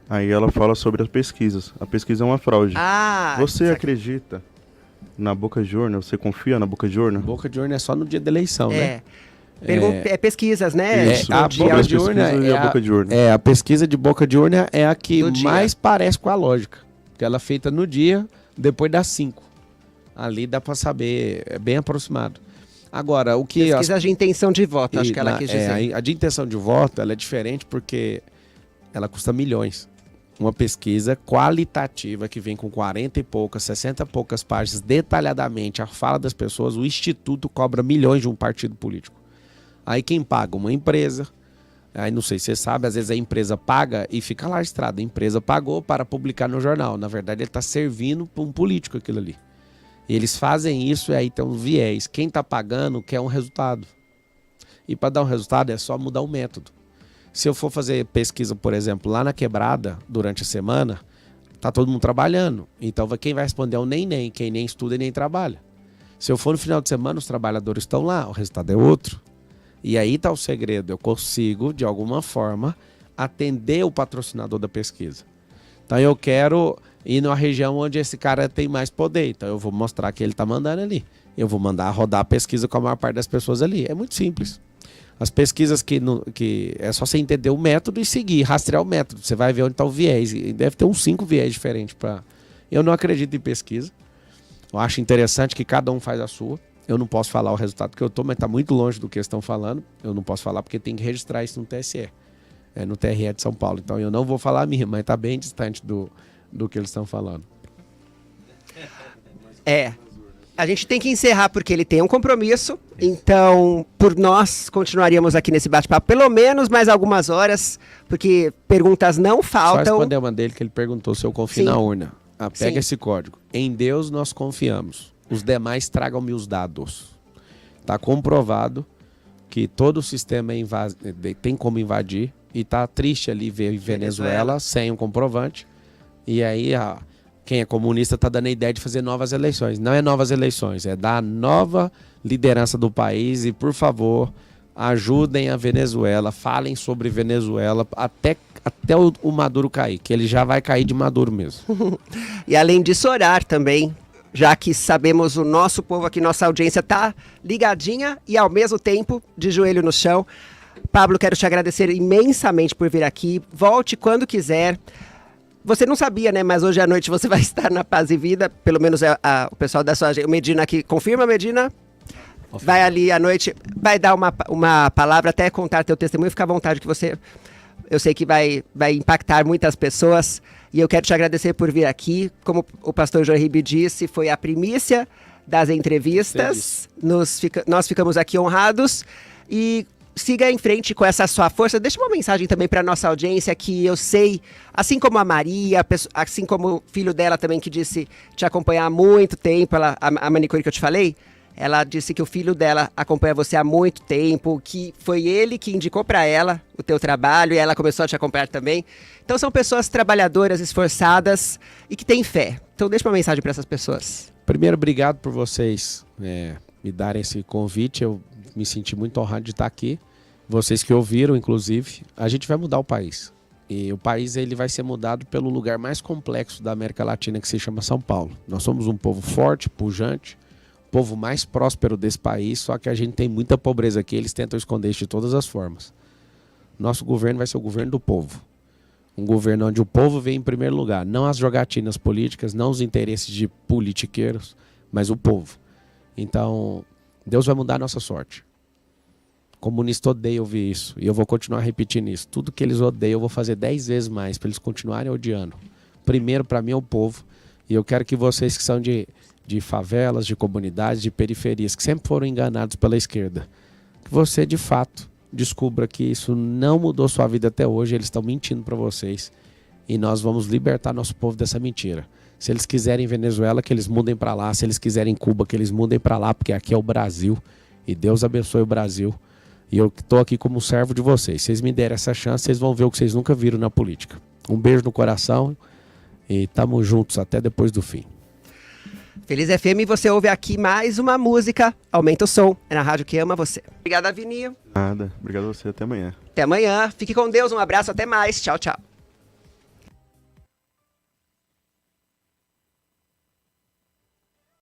Aí ela fala sobre as pesquisas. A pesquisa é uma fraude. Você acredita na boca de urna? Você confia na boca de urna? Boca de urna é só no dia da eleição, né? Pesquisas, né? Isso, a boca de urna é a boca de urna. A pesquisa de boca de urna é a que mais parece com a lógica. Que ela é feita no dia, depois das 5. ali dá para saber, é bem aproximado. Agora, o que... Pesquisa de intenção de voto, acho que ela quis dizer. A de intenção de voto, ela é diferente porque ela custa milhões. Uma pesquisa qualitativa que vem com 40 e poucas, 60 e poucas páginas, detalhadamente a fala das pessoas, o Instituto cobra milhões de um partido político. Aí quem paga? Uma empresa. Aí não sei se você sabe, às vezes a empresa paga e fica lá registrado. A empresa pagou para publicar no jornal. Na verdade, ele está servindo para um político aquilo ali. E eles fazem isso e aí tem um viés. Quem está pagando quer um resultado. E para dar um resultado é só mudar o método. Se eu for fazer pesquisa, por exemplo, lá na Quebrada, durante a semana, tá todo mundo trabalhando. Então quem vai responder é o nem. Quem nem estuda e nem trabalha. Se eu for no final de semana, os trabalhadores estão lá, o resultado é outro. E aí está o segredo. Eu consigo, de alguma forma, atender o patrocinador da pesquisa. Então eu quero ir numa região onde esse cara tem mais poder. Então eu vou mostrar que ele está mandando ali. Eu vou mandar rodar a pesquisa com a maior parte das pessoas ali. É muito simples. As pesquisas que é só você entender o método e seguir, rastrear o método. Você vai ver onde está o viés. E deve ter uns 5 viés diferentes. Eu não acredito em pesquisa. Eu acho interessante que cada um faz a sua. Eu não posso falar o resultado que eu estou, mas está muito longe do que eles estão falando. Eu não posso falar porque tem que registrar isso no TSE. No TRE de São Paulo. Então eu não vou falar a minha, mas está bem distante do que eles estão falando. A gente tem que encerrar porque ele tem um compromisso. Então, por nós, continuaríamos aqui nesse bate-papo pelo menos mais algumas horas, porque perguntas não faltam. Só responder uma dele que ele perguntou se eu confio na urna. Pega esse código. Em Deus nós confiamos. Os demais tragam-me os dados. Está comprovado que todo o sistema tem como invadir. E tá triste ali ver Venezuela sem um comprovante. E aí quem é comunista tá dando a ideia de fazer novas eleições. Não é novas eleições, é dar nova liderança do país. E, por favor, ajudem a Venezuela. Falem sobre Venezuela até o Maduro cair. Que ele já vai cair de Maduro mesmo. E além disso, orar também. Já que sabemos o nosso povo aqui, nossa audiência tá ligadinha e ao mesmo tempo de joelho no chão. Pablo, quero te agradecer imensamente por vir aqui. Volte quando quiser. Você não sabia, né? Mas hoje à noite você vai estar na Paz e Vida. Pelo menos o pessoal da sua agência. O Medina aqui. Confirma, Medina? Vai ali à noite. Vai dar uma palavra, até contar teu testemunho. Fica à vontade que você... Eu sei que vai impactar muitas pessoas. E eu quero te agradecer por vir aqui. Como o pastor João Ribe disse, foi a primícia das entrevistas. Nós ficamos aqui honrados. E... siga em frente com essa sua força. Deixa uma mensagem também para nossa audiência, que eu sei, assim como a Maria, assim como o filho dela também, que disse te acompanhar há muito tempo, a manicure que eu te falei, ela disse que o filho dela acompanha você há muito tempo, que foi ele que indicou para ela o teu trabalho e ela começou a te acompanhar também. Então são pessoas trabalhadoras, esforçadas e que têm fé. Então deixa uma mensagem para essas pessoas. Primeiro, obrigado por vocês me darem esse convite. Eu me senti muito honrado de estar aqui. Vocês que ouviram, inclusive, a gente vai mudar o país. E o país ele vai ser mudado pelo lugar mais complexo da América Latina, que se chama São Paulo. Nós somos um povo forte, pujante, o povo mais próspero desse país, só que a gente tem muita pobreza aqui, eles tentam esconder isso de todas as formas. Nosso governo vai ser o governo do povo. Um governo onde o povo vem em primeiro lugar, não as jogatinas políticas, não os interesses de politiqueiros, mas o povo. Então, Deus vai mudar a nossa sorte. Comunista odeia ouvir isso. E eu vou continuar repetindo isso. Tudo que eles odeiam eu vou fazer 10 vezes mais para eles continuarem odiando. Primeiro, para mim, é o povo. E eu quero que vocês que são de favelas, de comunidades, de periferias, que sempre foram enganados pela esquerda, que você, de fato, descubra que isso não mudou sua vida até hoje. Eles estão mentindo para vocês. E nós vamos libertar nosso povo dessa mentira. Se eles quiserem Venezuela, que eles mudem para lá. Se eles quiserem Cuba, que eles mudem para lá, porque aqui é o Brasil. E Deus abençoe o Brasil. E eu estou aqui como servo de vocês. Se vocês me derem essa chance, vocês vão ver o que vocês nunca viram na política. Um beijo no coração e tamo juntos até depois do fim. Feliz FM, você ouve aqui mais uma música. Aumenta o som, é na rádio que ama você. Obrigada, Vininho. Nada, obrigado a você, até amanhã. Até amanhã, fique com Deus, um abraço, até mais, tchau, tchau.